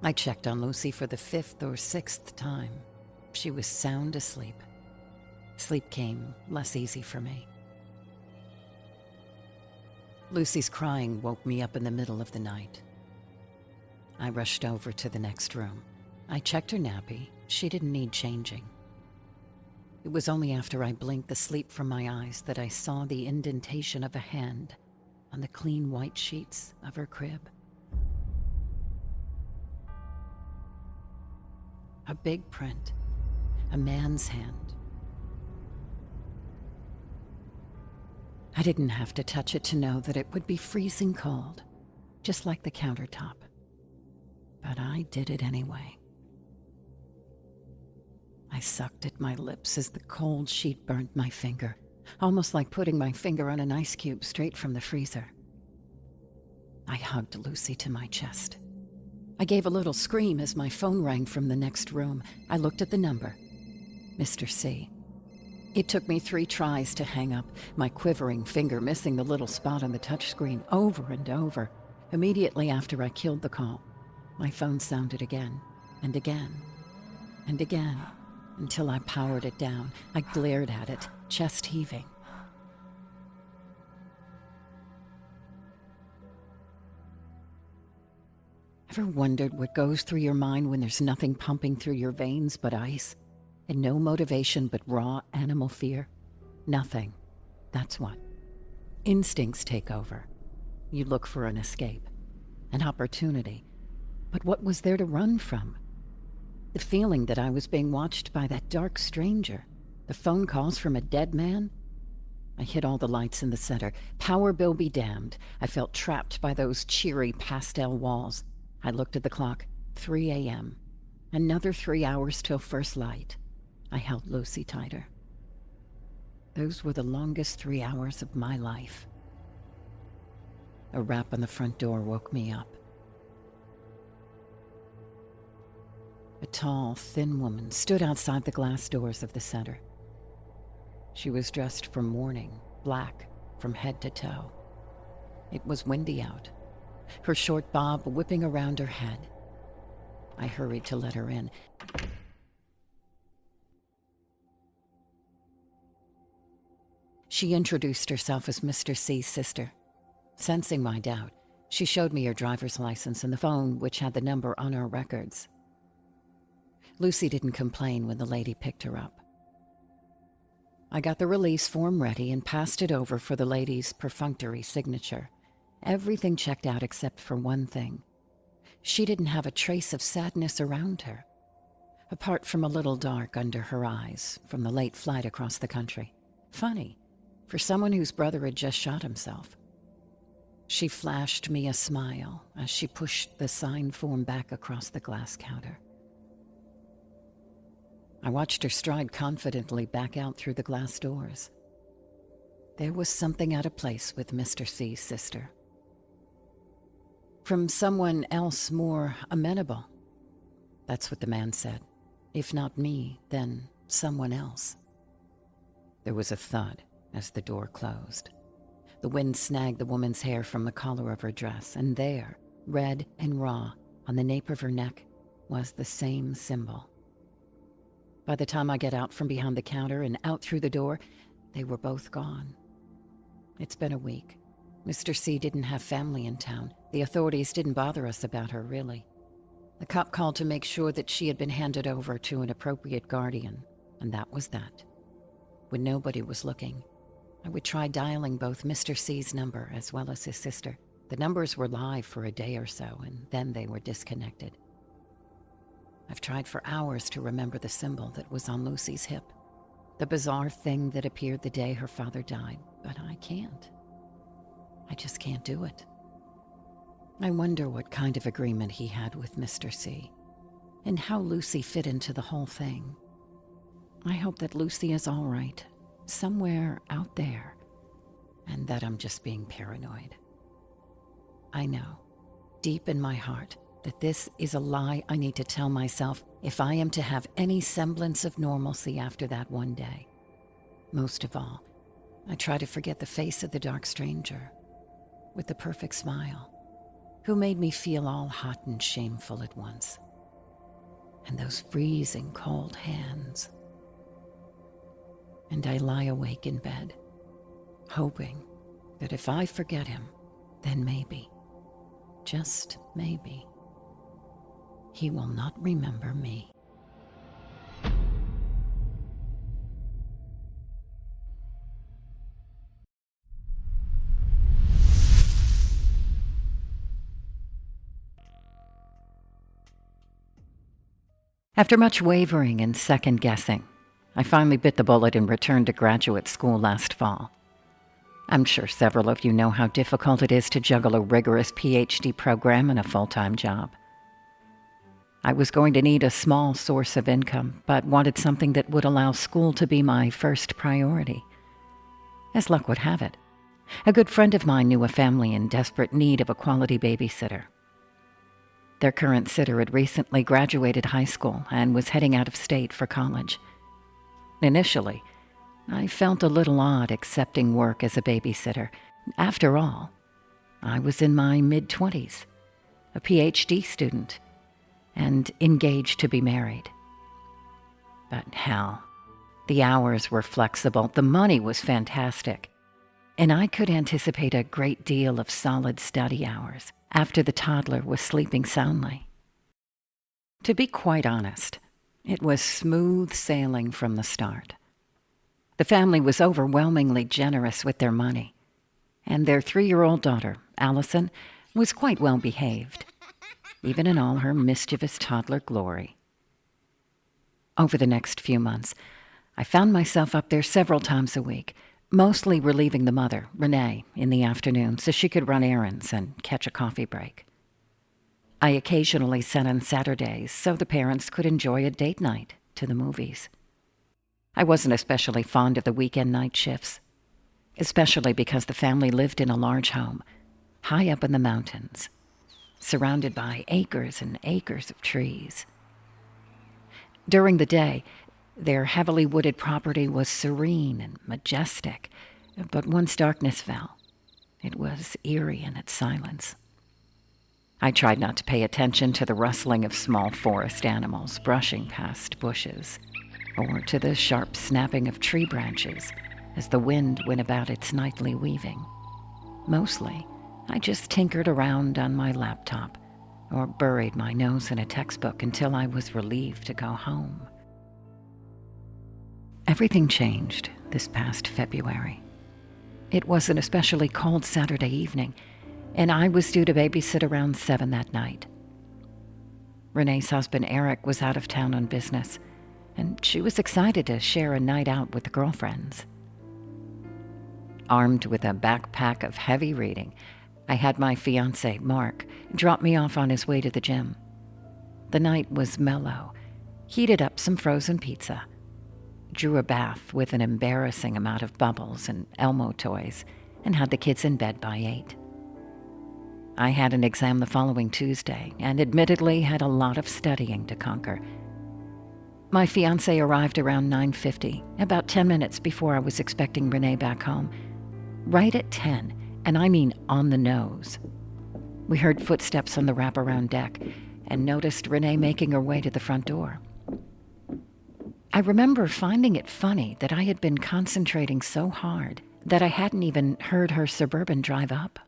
I checked on Lucy for the 5th or 6th time. She was sound asleep. Sleep came less easy for me. Lucy's crying woke me up in the middle of the night. I rushed over to the next room. I checked her nappy. She didn't need changing. It was only after I blinked the sleep from my eyes that I saw the indentation of a hand on the clean white sheets of her crib. A big print, a man's hand. I didn't have to touch it to know that it would be freezing cold, just like the countertop. But I did it anyway. I sucked at my lips as the cold sheet burnt my finger, almost like putting my finger on an ice cube straight from the freezer. I hugged Lucy to my chest. I gave a little scream as my phone rang from the next room. I looked at the number. Mr. C. It took me 3 tries to hang up, my quivering finger missing the little spot on the touchscreen over and over. Immediately after I killed the call, my phone sounded again, and again, and again, until I powered it down. I glared at it, chest heaving. Ever wondered what goes through your mind when there's nothing pumping through your veins but ice? And no motivation but raw animal fear? Nothing. That's what. Instincts take over. You look for an escape, an opportunity. But what was there to run from? The feeling that I was being watched by that dark stranger. The phone calls from a dead man. I hit all the lights in the center. Power bill be damned. I felt trapped by those cheery pastel walls. I looked at the clock. 3 a.m. Another 3 hours till first light. I held Lucy tighter. Those were the longest 3 hours of my life. A rap on the front door woke me up. A tall, thin woman stood outside the glass doors of the center. She was dressed for mourning, black from head to toe. It was windy out, her short bob whipping around her head. I hurried to let her in. She introduced herself as Mr. C's sister. Sensing my doubt, she showed me her driver's license and the phone, which had the number on our records. Lucy didn't complain when the lady picked her up. I got the release form ready and passed it over for the lady's perfunctory signature. Everything checked out except for one thing. She didn't have a trace of sadness around her, apart from a little dark under her eyes from the late flight across the country. Funny, for someone whose brother had just shot himself. She flashed me a smile as she pushed the signed form back across the glass counter. I watched her stride confidently back out through the glass doors. There was something out of place with Mr. C's sister. From someone else more amenable. That's what the man said. If not me, then someone else. There was a thud as the door closed. The wind snagged the woman's hair from the collar of her dress, and there, red and raw, on the nape of her neck, was the same symbol. By the time I get out from behind the counter and out through the door, they were both gone. It's been a week. Mr. C didn't have family in town. The authorities didn't bother us about her, really. The cop called to make sure that she had been handed over to an appropriate guardian, and that was that. When nobody was looking, I would try dialing both Mr. C's number as well as his sister. The numbers were live for a day or so, and then they were disconnected. I've tried for hours to remember the symbol that was on Lucy's hip, the bizarre thing that appeared the day her father died, but I can't. I just can't do it. I wonder what kind of agreement he had with Mr. C, and how Lucy fit into the whole thing. I hope that Lucy is all right, somewhere out there, and that I'm just being paranoid. I know, deep in my heart, that this is a lie I need to tell myself if I am to have any semblance of normalcy after that one day. Most of all, I try to forget the face of the dark stranger with the perfect smile, who made me feel all hot and shameful at once, and those freezing cold hands. And I lie awake in bed, hoping that if I forget him, then maybe, just maybe, he will not remember me. After much wavering and second-guessing, I finally bit the bullet and returned to graduate school last fall. I'm sure several of you know how difficult it is to juggle a rigorous PhD program and a full-time job. I was going to need a small source of income, but wanted something that would allow school to be my first priority. As luck would have it, a good friend of mine knew a family in desperate need of a quality babysitter. Their current sitter had recently graduated high school and was heading out of state for college. Initially, I felt a little odd accepting work as a babysitter. After all, I was in my mid-20s, a PhD student, and engaged to be married. But hell, the hours were flexible, the money was fantastic, and I could anticipate a great deal of solid study hours after the toddler was sleeping soundly. To be quite honest, it was smooth sailing from the start. The family was overwhelmingly generous with their money, and their 3-year-old daughter, Allison, was quite well behaved, even in all her mischievous toddler glory. Over the next few months, I found myself up there several times a week, mostly relieving the mother, Renee, in the afternoon so she could run errands and catch a coffee break. I occasionally sat on Saturdays so the parents could enjoy a date night to the movies. I wasn't especially fond of the weekend night shifts, especially because the family lived in a large home, high up in the mountains, surrounded by acres and acres of trees. During the day, their heavily wooded property was serene and majestic, but once darkness fell, it was eerie in its silence. I tried not to pay attention to the rustling of small forest animals brushing past bushes, or to the sharp snapping of tree branches as the wind went about its nightly weaving. Mostly, I just tinkered around on my laptop or buried my nose in a textbook until I was relieved to go home. Everything changed this past February. It was an especially cold Saturday evening, and I was due to babysit around 7 that night. Renee's husband Eric was out of town on business, and she was excited to share a night out with the girlfriends. Armed with a backpack of heavy reading, I had my fiancé, Mark, drop me off on his way to the gym. The night was mellow, heated up some frozen pizza, drew a bath with an embarrassing amount of bubbles and Elmo toys, and had the kids in bed by 8. I had an exam the following Tuesday, and admittedly had a lot of studying to conquer. My fiancé arrived around 9:50, about 10 minutes before I was expecting Renee back home. Right at 10, and I mean on the nose. We heard footsteps on the wraparound deck and noticed Renee making her way to the front door. I remember finding it funny that I had been concentrating so hard that I hadn't even heard her Suburban drive up.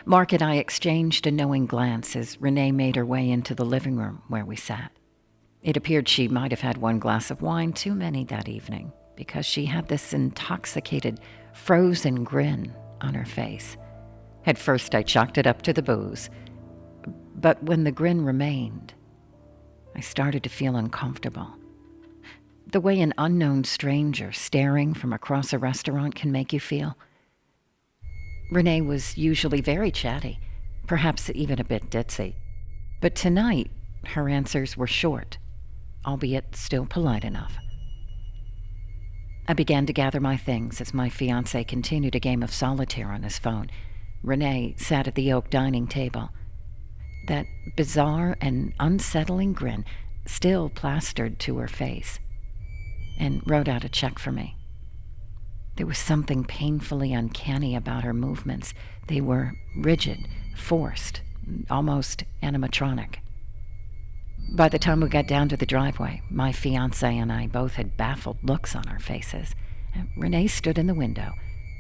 Mark and I exchanged a knowing glance as Renee made her way into the living room where we sat. It appeared she might have had one glass of wine too many that evening, because she had this intoxicated, frozen grin on her face. At first I chalked it up to the booze, but when the grin remained, I started to feel uncomfortable. The way an unknown stranger staring from across a restaurant can make you feel. Renee was usually very chatty, perhaps even a bit ditzy, but tonight her answers were short, albeit still polite enough. I began to gather my things as my fiancé continued a game of solitaire on his phone. Renee sat at the oak dining table, that bizarre and unsettling grin still plastered to her face, and wrote out a check for me. There was something painfully uncanny about her movements. They were rigid, forced, almost animatronic. By the time we got down to the driveway, my fiancé and I both had baffled looks on our faces. Renee stood in the window,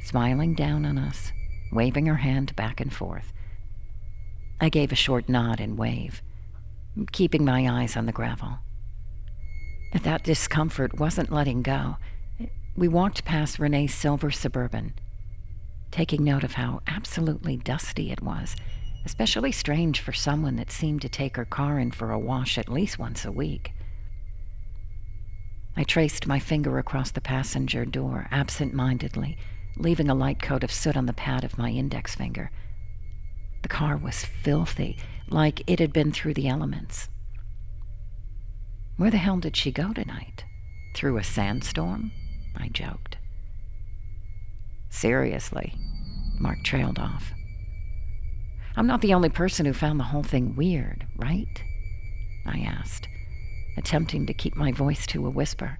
smiling down on us, waving her hand back and forth. I gave a short nod and wave, keeping my eyes on the gravel. That discomfort wasn't letting go. We walked past Renee's silver Suburban, taking note of how absolutely dusty it was, especially strange for someone that seemed to take her car in for a wash at least once a week. I traced my finger across the passenger door absent-mindedly, leaving a light coat of soot on the pad of my index finger. The car was filthy, like it had been through the elements. Where the hell did she go tonight? Through a sandstorm? I joked. Seriously, Mark trailed off. I'm not the only person who found the whole thing weird, right? I asked, attempting to keep my voice to a whisper.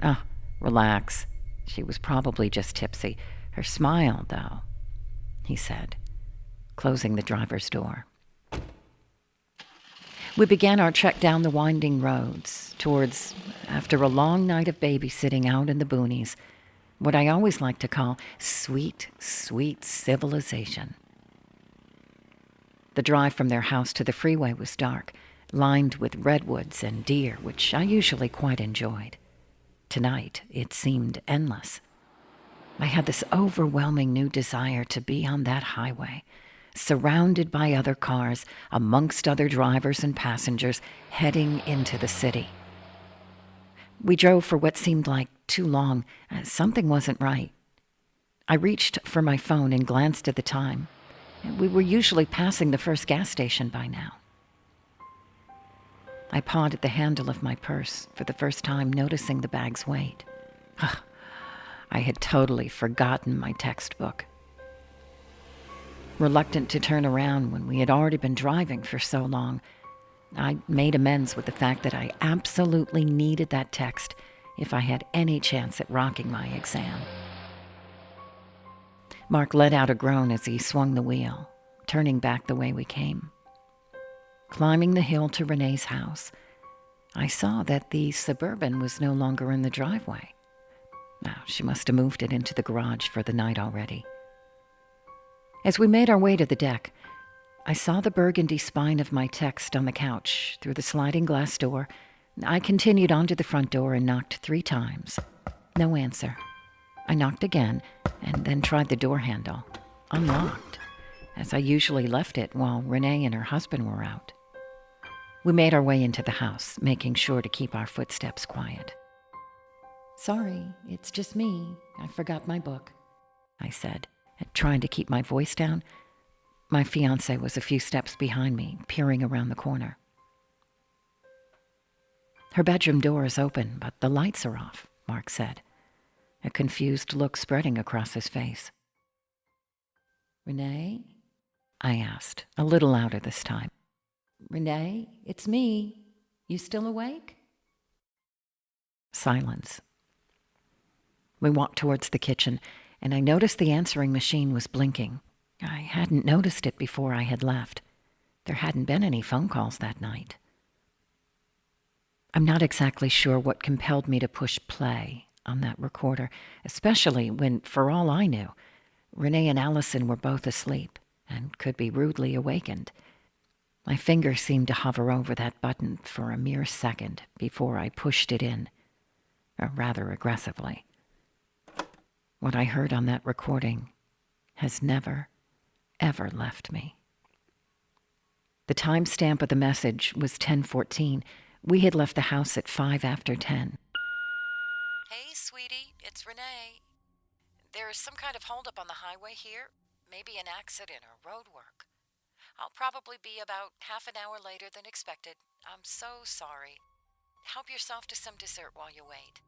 Ah, relax. She was probably just tipsy. Her smile, though, he said, closing the driver's door. We began our trek down the winding roads towards, after a long night of babysitting out in the boonies, what I always like to call sweet, sweet civilization. The drive from their house to the freeway was dark, lined with redwoods and deer, which I usually quite enjoyed. Tonight, it seemed endless. I had this overwhelming new desire to be on that highway, surrounded by other cars, amongst other drivers and passengers, heading into the city. We drove for what seemed like too long. Something wasn't right. I reached for my phone and glanced at the time. We were usually passing the first gas station by now. I pawed at the handle of my purse for the first time, noticing the bag's weight. I had totally forgotten my textbook. Reluctant to turn around when we had already been driving for so long, I made amends with the fact that I absolutely needed that text if I had any chance at rocking my exam. Mark let out a groan as he swung the wheel, turning back the way we came. Climbing the hill to Renee's house, I saw that the Suburban was no longer in the driveway. Now, she must have moved it into the garage for the night already. As we made our way to the deck, I saw the burgundy spine of my text on the couch through the sliding glass door. I continued on to the front door and knocked 3 times. No answer. I knocked again and then tried the door handle. Unlocked, as I usually left it while Renee and her husband were out. We made our way into the house, making sure to keep our footsteps quiet. Sorry, it's just me. I forgot my book, I said, trying to keep my voice down. My fiancé was a few steps behind me, peering around the corner. Her bedroom door is open, but the lights are off, Mark said, a confused look spreading across his face. Renee? I asked, a little louder this time. Renee, it's me. You still awake? Silence. We walked towards the kitchen, and I noticed the answering machine was blinking. I hadn't noticed it before I had left. There hadn't been any phone calls that night. I'm not exactly sure what compelled me to push play on that recorder, especially when, for all I knew, Renee and Allison were both asleep and could be rudely awakened. My finger seemed to hover over that button for a mere second before I pushed it in, rather aggressively. What I heard on that recording has never, ever left me. The timestamp of the message was 10:14. We had left the house at 10:05. Hey, sweetie, it's Renee. There's some kind of holdup on the highway here. Maybe an accident or road work. I'll probably be about half an hour later than expected. I'm so sorry. Help yourself to some dessert while you wait.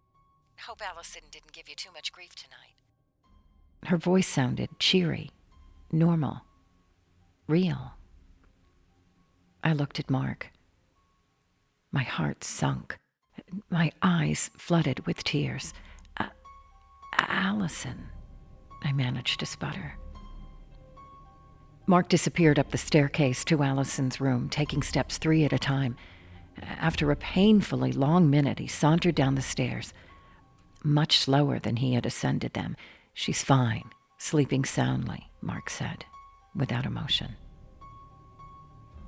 Hope Allison didn't give you too much grief tonight. Her voice sounded cheery, normal, real. I looked at Mark. My heart sunk. My eyes flooded with tears. Allison, I managed to sputter. Mark disappeared up the staircase to Allison's room, taking steps 3 at a time. After a painfully long minute, he sauntered down the stairs, much slower than he had ascended them. She's fine, sleeping soundly, Mark said, without emotion.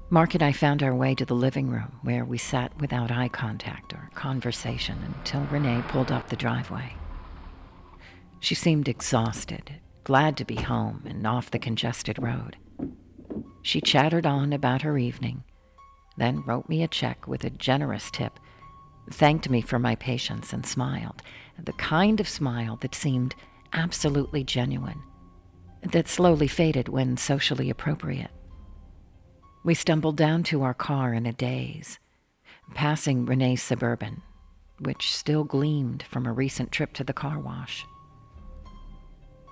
Mark and I found our way to the living room, where we sat without eye contact or conversation until Renee pulled up the driveway. She seemed exhausted, glad to be home and off the congested road. She chattered on about her evening, then wrote me a check with a generous tip, thanked me for my patience and smiled, the kind of smile that seemed absolutely genuine, that slowly faded when socially appropriate. We stumbled down to our car in a daze, passing Renee's Suburban, which still gleamed from a recent trip to the car wash.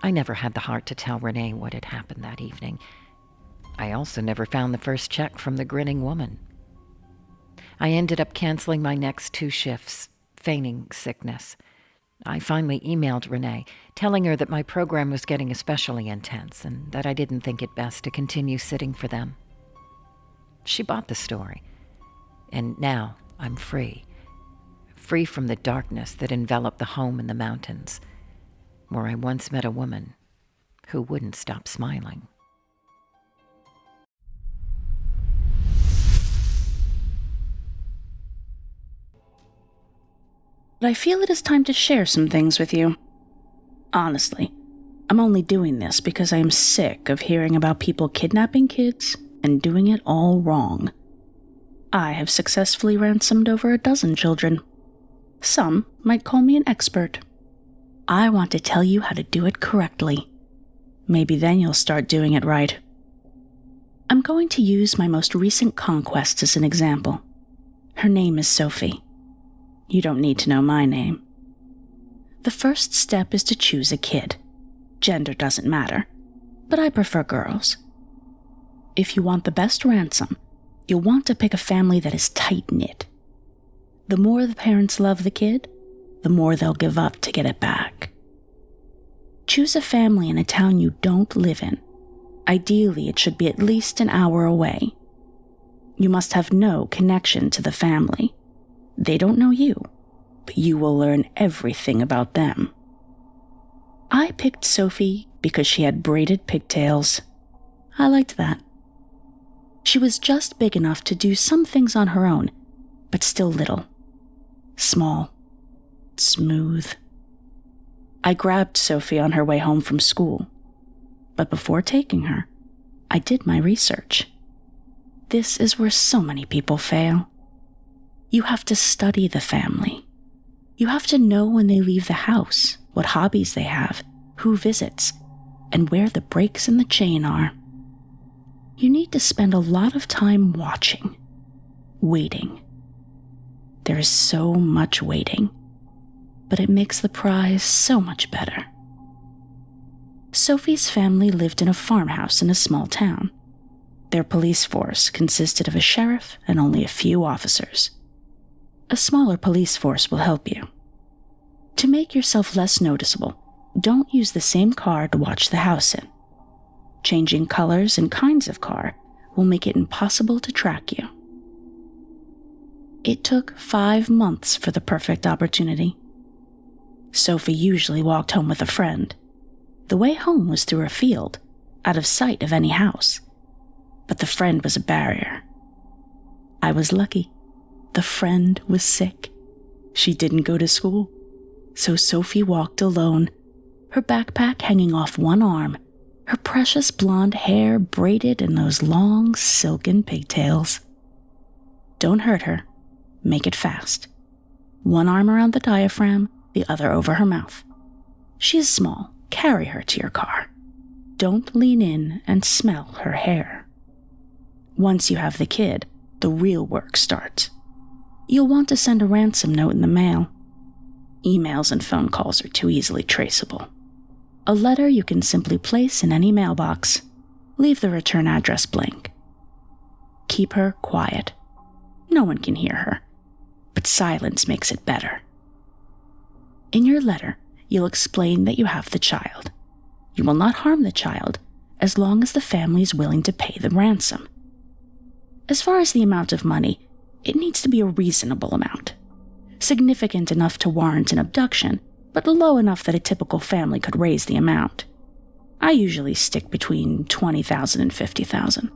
I never had the heart to tell Renee what had happened that evening. I also never found the first check from the grinning woman. I ended up canceling my next 2 shifts, feigning sickness. I finally emailed Renee, telling her that my program was getting especially intense and that I didn't think it best to continue sitting for them. She bought the story, and now I'm free. Free from the darkness that enveloped the home in the mountains, where I once met a woman who wouldn't stop smiling. But I feel it is time to share some things with you. Honestly, I'm only doing this because I am sick of hearing about people kidnapping kids and doing it all wrong. I have successfully ransomed over 12 children. Some might call me an expert. I want to tell you how to do it correctly. Maybe then you'll start doing it right. I'm going to use my most recent conquest as an example. Her name is Sophie. You don't need to know my name. The first step is to choose a kid. Gender doesn't matter, but I prefer girls. If you want the best ransom, you'll want to pick a family that is tight-knit. The more the parents love the kid, the more they'll give up to get it back. Choose a family in a town you don't live in. Ideally, it should be at least an hour away. You must have no connection to the family. They don't know you, but you will learn everything about them. I picked Sophie because she had braided pigtails. I liked that. She was just big enough to do some things on her own, but still little. Small. Smooth. I grabbed Sophie on her way home from school, but before taking her, I did my research. This is where so many people fail. You have to study the family. You have to know when they leave the house, what hobbies they have, who visits, and where the breaks in the chain are. You need to spend a lot of time watching, waiting. There is so much waiting, but it makes the prize so much better. Sophie's family lived in a farmhouse in a small town. Their police force consisted of a sheriff and only a few officers. A smaller police force will help you. To make yourself less noticeable, don't use the same car to watch the house in. Changing colors and kinds of car will make it impossible to track you. It took 5 months for the perfect opportunity. Sophie usually walked home with a friend. The way home was through a field, out of sight of any house. But the friend was a barrier. I was lucky. The friend was sick. She didn't go to school. So Sophie walked alone, her backpack hanging off one arm, her precious blonde hair braided in those long silken pigtails. Don't hurt her. Make it fast. One arm around the diaphragm, the other over her mouth. She is small. Carry her to your car. Don't lean in and smell her hair. Once you have the kid, the real work starts. You'll want to send a ransom note in the mail. Emails and phone calls are too easily traceable. A letter you can simply place in any mailbox. Leave the return address blank. Keep her quiet. No one can hear her, but silence makes it better. In your letter, you'll explain that you have the child. You will not harm the child as long as the family is willing to pay the ransom. As far as the amount of money, it needs to be a reasonable amount. Significant enough to warrant an abduction, but low enough that a typical family could raise the amount. I usually stick between $20,000 and $50,000.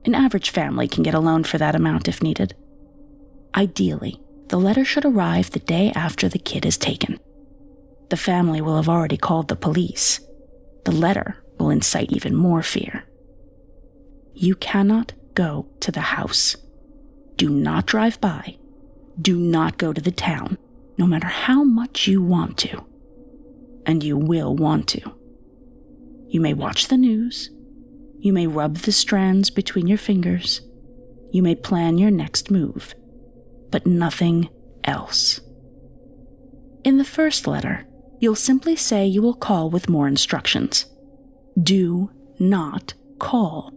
An average family can get a loan for that amount if needed. Ideally, the letter should arrive the day after the kid is taken. The family will have already called the police. The letter will incite even more fear. You cannot go to the house. Do not drive by. Do not go to the town, no matter how much you want to. And you will want to. You may watch the news. You may rub the strands between your fingers. You may plan your next move. But nothing else. In the first letter, you'll simply say you will call with more instructions. Do not call.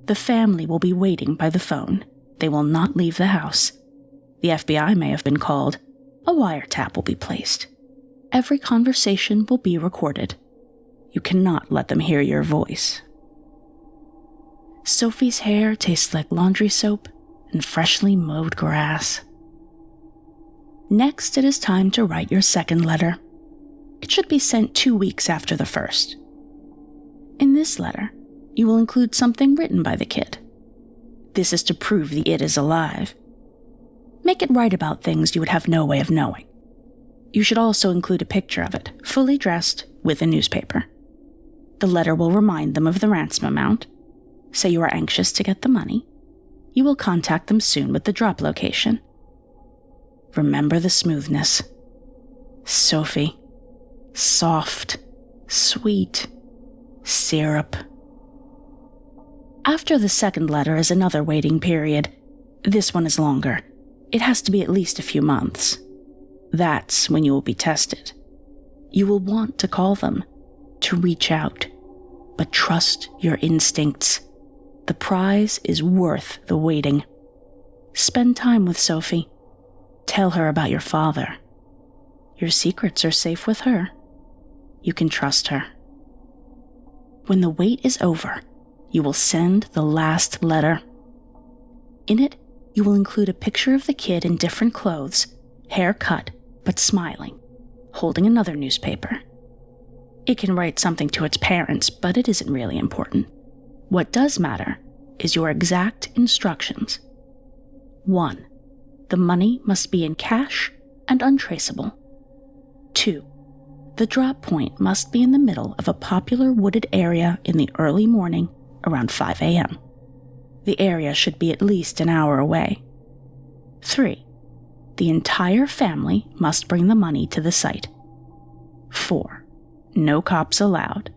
The family will be waiting by the phone. They will not leave the house. The FBI may have been called. A wiretap will be placed. Every conversation will be recorded. You cannot let them hear your voice. Sophie's hair tastes like laundry soap and freshly mowed grass. Next, it is time to write your second letter. It should be sent 2 weeks after the first. In this letter, you will include something written by the kid. This is to prove the it is alive. Make it write about things you would have no way of knowing. You should also include a picture of it, fully dressed, with a newspaper. The letter will remind them of the ransom amount. Say you are anxious to get the money. You will contact them soon with the drop location. Remember the smoothness. Sophie. Soft. Sweet. Syrup. After the second letter is another waiting period. This one is longer. It has to be at least a few months. That's when you will be tested. You will want to call them, to reach out, but trust your instincts. The prize is worth the waiting. Spend time with Sophie. Tell her about your father. Your secrets are safe with her. You can trust her. When the wait is over, you will send the last letter. In it, you will include a picture of the kid in different clothes, hair cut, but smiling, holding another newspaper. It can write something to its parents, but it isn't really important. What does matter is your exact instructions. 1. The money must be in cash and untraceable. 2. The drop point must be in the middle of a popular wooded area in the early morning around 5 a.m. The area should be at least an hour away. 3. The entire family must bring the money to the site. 4. No cops allowed.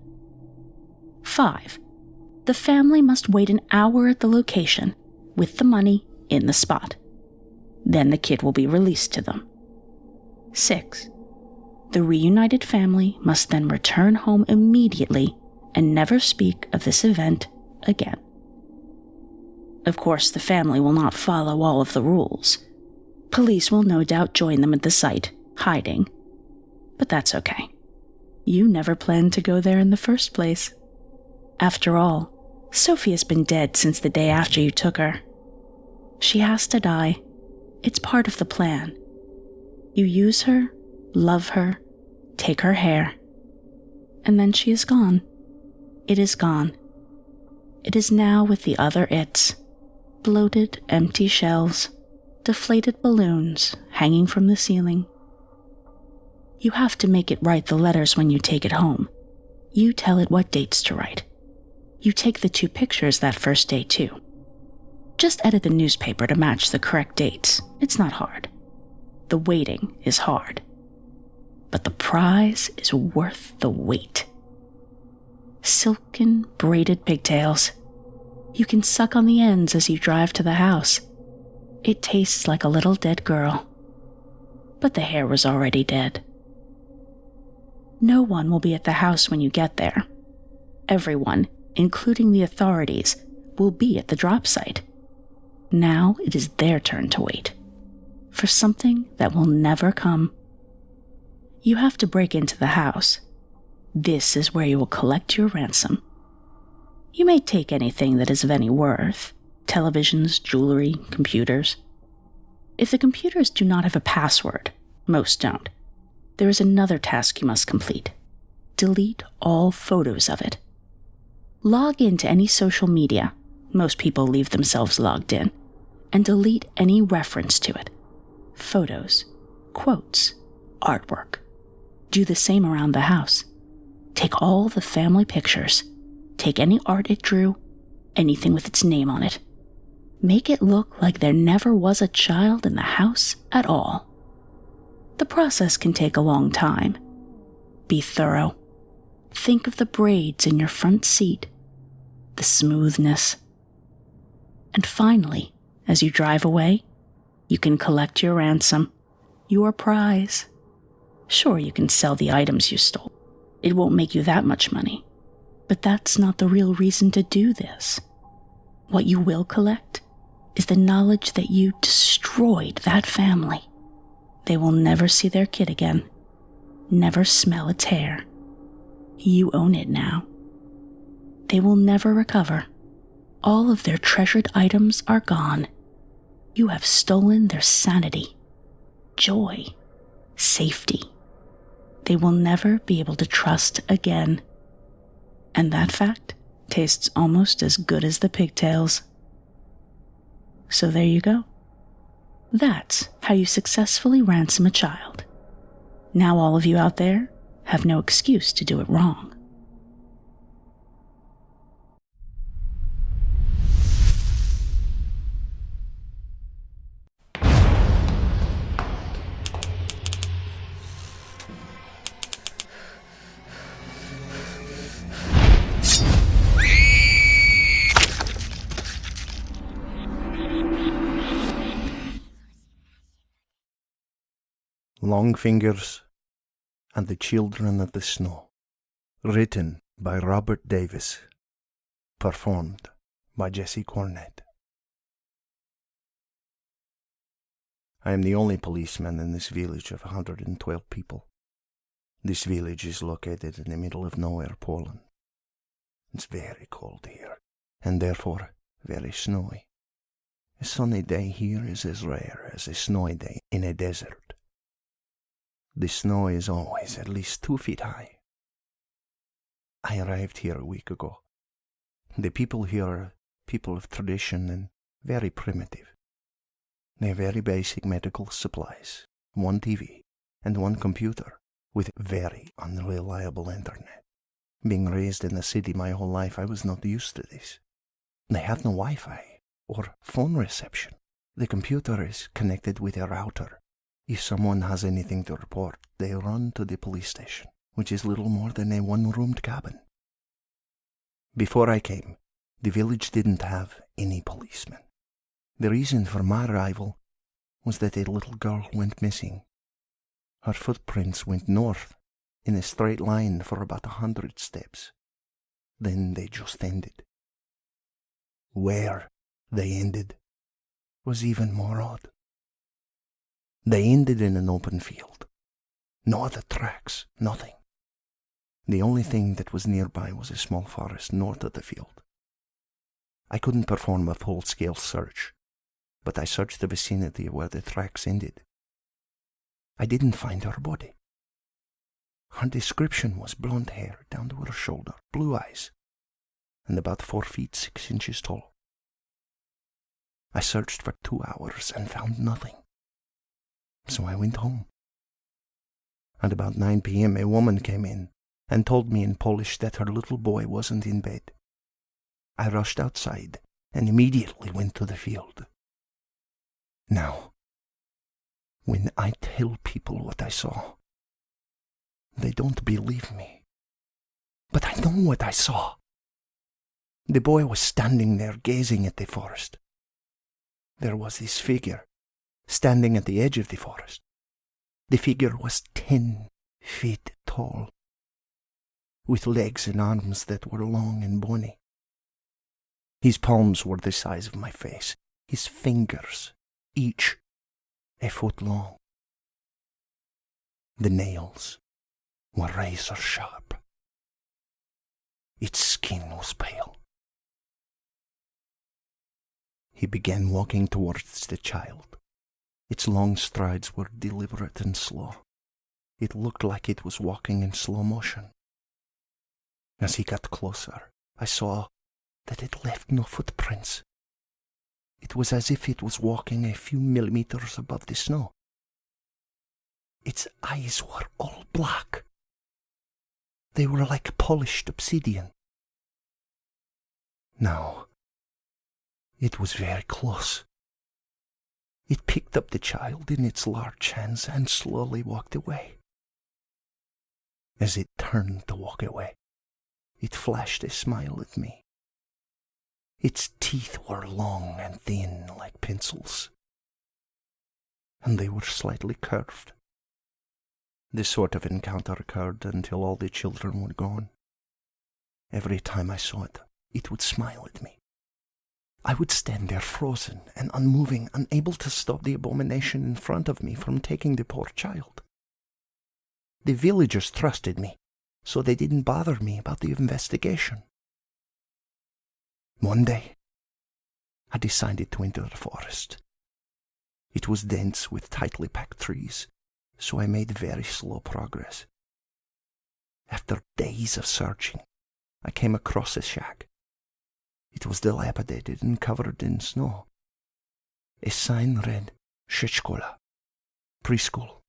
5. The family must wait an hour at the location with the money in the spot. Then the kid will be released to them. 6. The reunited family must then return home immediately and never speak of this event again. Of course, the family will not follow all of the rules. Police will no doubt join them at the site, hiding. But that's okay. You never planned to go there in the first place. After all, Sophie has been dead since the day after you took her. She has to die. It's part of the plan. You use her, love her, take her hair, and then she is gone. It is gone. It is now with the other its. Bloated, empty shells, deflated balloons hanging from the ceiling. You have to make it write the letters when you take it home. You tell it what dates to write. You take the 2 pictures that first day too. Just edit the newspaper to match the correct dates. It's not hard. The waiting is hard. But the prize is worth the wait. Silken, braided pigtails. You can suck on the ends as you drive to the house. It tastes like a little dead girl. But the hair was already dead. No one will be at the house when you get there. Everyone, including the authorities, will be at the drop site. Now it is their turn to wait. For something that will never come. You have to break into the house. This is where you will collect your ransom. You may take anything that is of any worth. Televisions, jewelry, computers. If the computers do not have a password, most don't, there is another task you must complete. Delete all photos of it. Log into any social media, most people leave themselves logged in, and delete any reference to it. Photos, quotes, artwork. Do the same around the house. Take all the family pictures. Take any art it drew, anything with its name on it. Make it look like there never was a child in the house at all. The process can take a long time. Be thorough. Think of the braids in your front seat, the smoothness. And finally, as you drive away, you can collect your ransom, your prize. Sure, you can sell the items you stole. It won't make you that much money. But that's not the real reason to do this. What you will collect is the knowledge that you destroyed that family. They will never see their kid again, never smell a tear. You own it now. They will never recover. All of their treasured items are gone. You have stolen their sanity, joy, safety. They will never be able to trust again. And that fact tastes almost as good as the pigtails. So there you go. That's how you successfully ransom a child. Now all of you out there have no excuse to do it wrong. Longfingers and the Children of the Snow. Written by Robert Davis. Performed by Jesse Cornett. I am the only policeman in this village of 112 people. This village is located in the middle of nowhere, Poland. It's very cold here, and therefore very snowy. A sunny day here is as rare as a snowy day in a desert. The snow is always at least 2 feet high. I arrived here a week ago. The people here are people of tradition and very primitive. They have very basic medical supplies, 1 TV, and 1 computer, with very unreliable internet. Being raised in the city my whole life, I was not used to this. They have no Wi-Fi or phone reception. The computer is connected with a router. If someone has anything to report, they run to the police station, which is little more than a 1-roomed cabin. Before I came, the village didn't have any policemen. The reason for my arrival was that a little girl went missing. Her footprints went north in a straight line for about 100 steps. Then they just ended. Where they ended was even more odd. They ended in an open field. No other tracks, nothing. The only thing that was nearby was a small forest north of the field. I couldn't perform a full-scale search, but I searched the vicinity where the tracks ended. I didn't find her body. Her description was blonde hair down to her shoulder, blue eyes, and about 4 feet 6 inches tall. I searched for 2 hours and found nothing. So I went home. At about 9 p.m. a woman came in and told me in Polish that her little boy wasn't in bed. I rushed outside and immediately went to the field. Now, when I tell people what I saw, they don't believe me. But I know what I saw. The boy was standing there gazing at the forest. There was this figure standing at the edge of the forest. The figure was 10 feet tall, with legs and arms that were long and bony. His palms were the size of my face, his fingers, each a foot long. The nails were razor sharp. Its skin was pale. He began walking towards the child. Its long strides were deliberate and slow. It looked like it was walking in slow motion. As he got closer, I saw that it left no footprints. It was as if it was walking a few millimeters above the snow. Its eyes were all black. They were like polished obsidian. Now, It was very close. It picked up the child in its large hands and slowly walked away. As it turned to walk away, it flashed a smile at me. Its teeth were long and thin like pencils, and they were slightly curved. This sort of encounter occurred until all the children were gone. Every time I saw it, it would smile at me. I would stand there frozen and unmoving, unable to stop the abomination in front of me from taking the poor child. The villagers trusted me, so they didn't bother me about the investigation. One day, I decided to enter the forest. It was dense with tightly packed trees, so I made very slow progress. After days of searching, I came across a shack. It was dilapidated and covered in snow. A sign read, "Shchkola," preschool.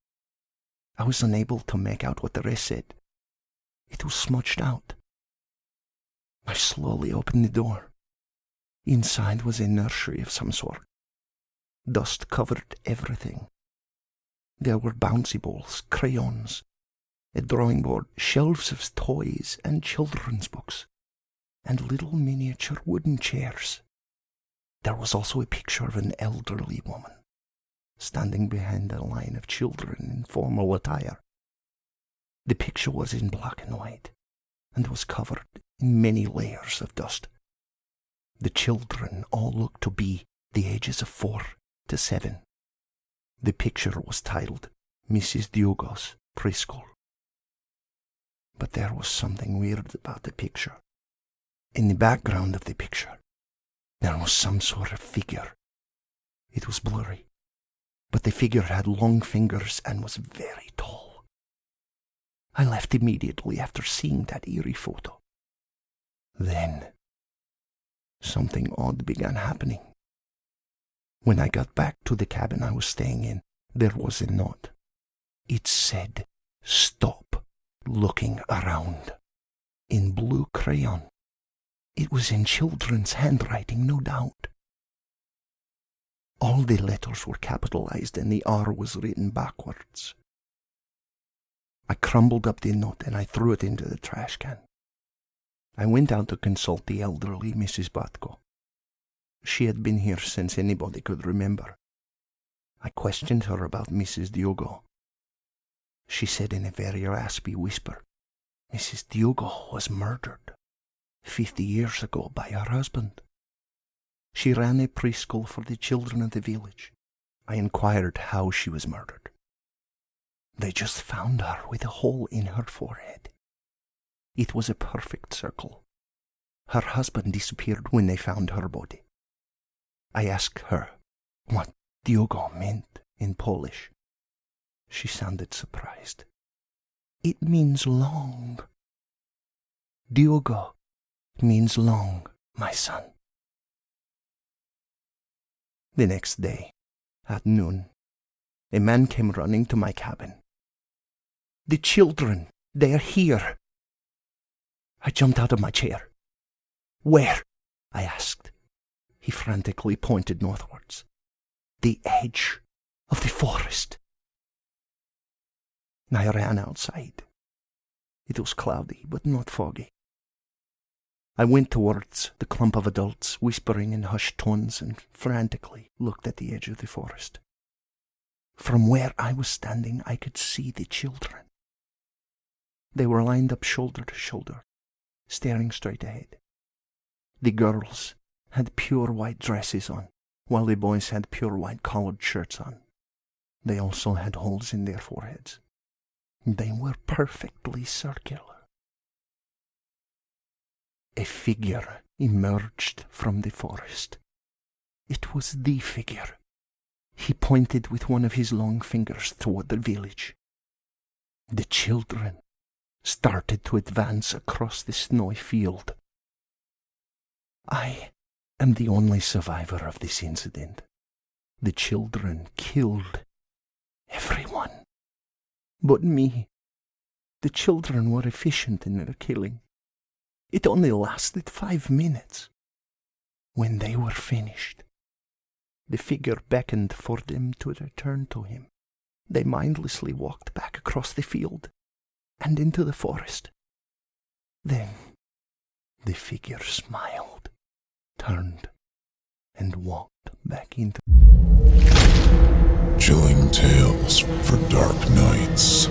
I was unable to make out what the rest said. It was smudged out. I slowly opened the door. Inside was a nursery of some sort. Dust covered everything. There were bouncy balls, crayons, a drawing board, shelves of toys and children's books, and little miniature wooden chairs. There was also a picture of an elderly woman, standing behind a line of children in formal attire. The picture was in black and white, and was covered in many layers of dust. The children all looked to be the ages of 4 to 7. The picture was titled Mrs. Diogo's Preschool. But there was something weird about the picture. In the background of the picture, there was some sort of figure. It was blurry, but the figure had long fingers and was very tall. I left immediately after seeing that eerie photo. Then, something odd began happening. When I got back to the cabin I was staying in, there was a note. It said, "Stop looking around," in blue crayon. It was in children's handwriting, no doubt. All the letters were capitalized and the R was written backwards. I crumbled up the note and I threw it into the trash can. I went out to consult the elderly Mrs. Batko. She had been here since anybody could remember. I questioned her about Mrs. Diogo. She said in a very raspy whisper, Mrs. Diogo was murdered 50 years ago by her husband. She ran a preschool for the children of the village. I inquired how she was murdered. They just found her with a hole in her forehead. It was a perfect circle. Her husband disappeared when they found her body. I asked her what Diogo meant in Polish. She sounded surprised. It means long. Diogo means long, my son. The next day, at noon, a man came running to my cabin. "The children, they are here." I jumped out of my chair. "Where?" I asked. He frantically pointed northwards. "The edge of the forest." I ran outside. It was cloudy, but not foggy. I went towards the clump of adults, whispering in hushed tones, and frantically looked at the edge of the forest. From where I was standing, I could see the children. They were lined up shoulder to shoulder, staring straight ahead. The girls had pure white dresses on, while the boys had pure white collared shirts on. They also had holes in their foreheads. They were perfectly circular. A figure emerged from the forest. It was the figure. He pointed with one of his long fingers toward the village. The children started to advance across the snowy field. I am the only survivor of this incident. The children killed everyone but me. The children were efficient in their killing. It only lasted 5 minutes. When they were finished, the figure beckoned for them to return to him. They mindlessly walked back across the field and into the forest. Then the figure smiled, turned, and walked back into... Chilling tales for dark nights.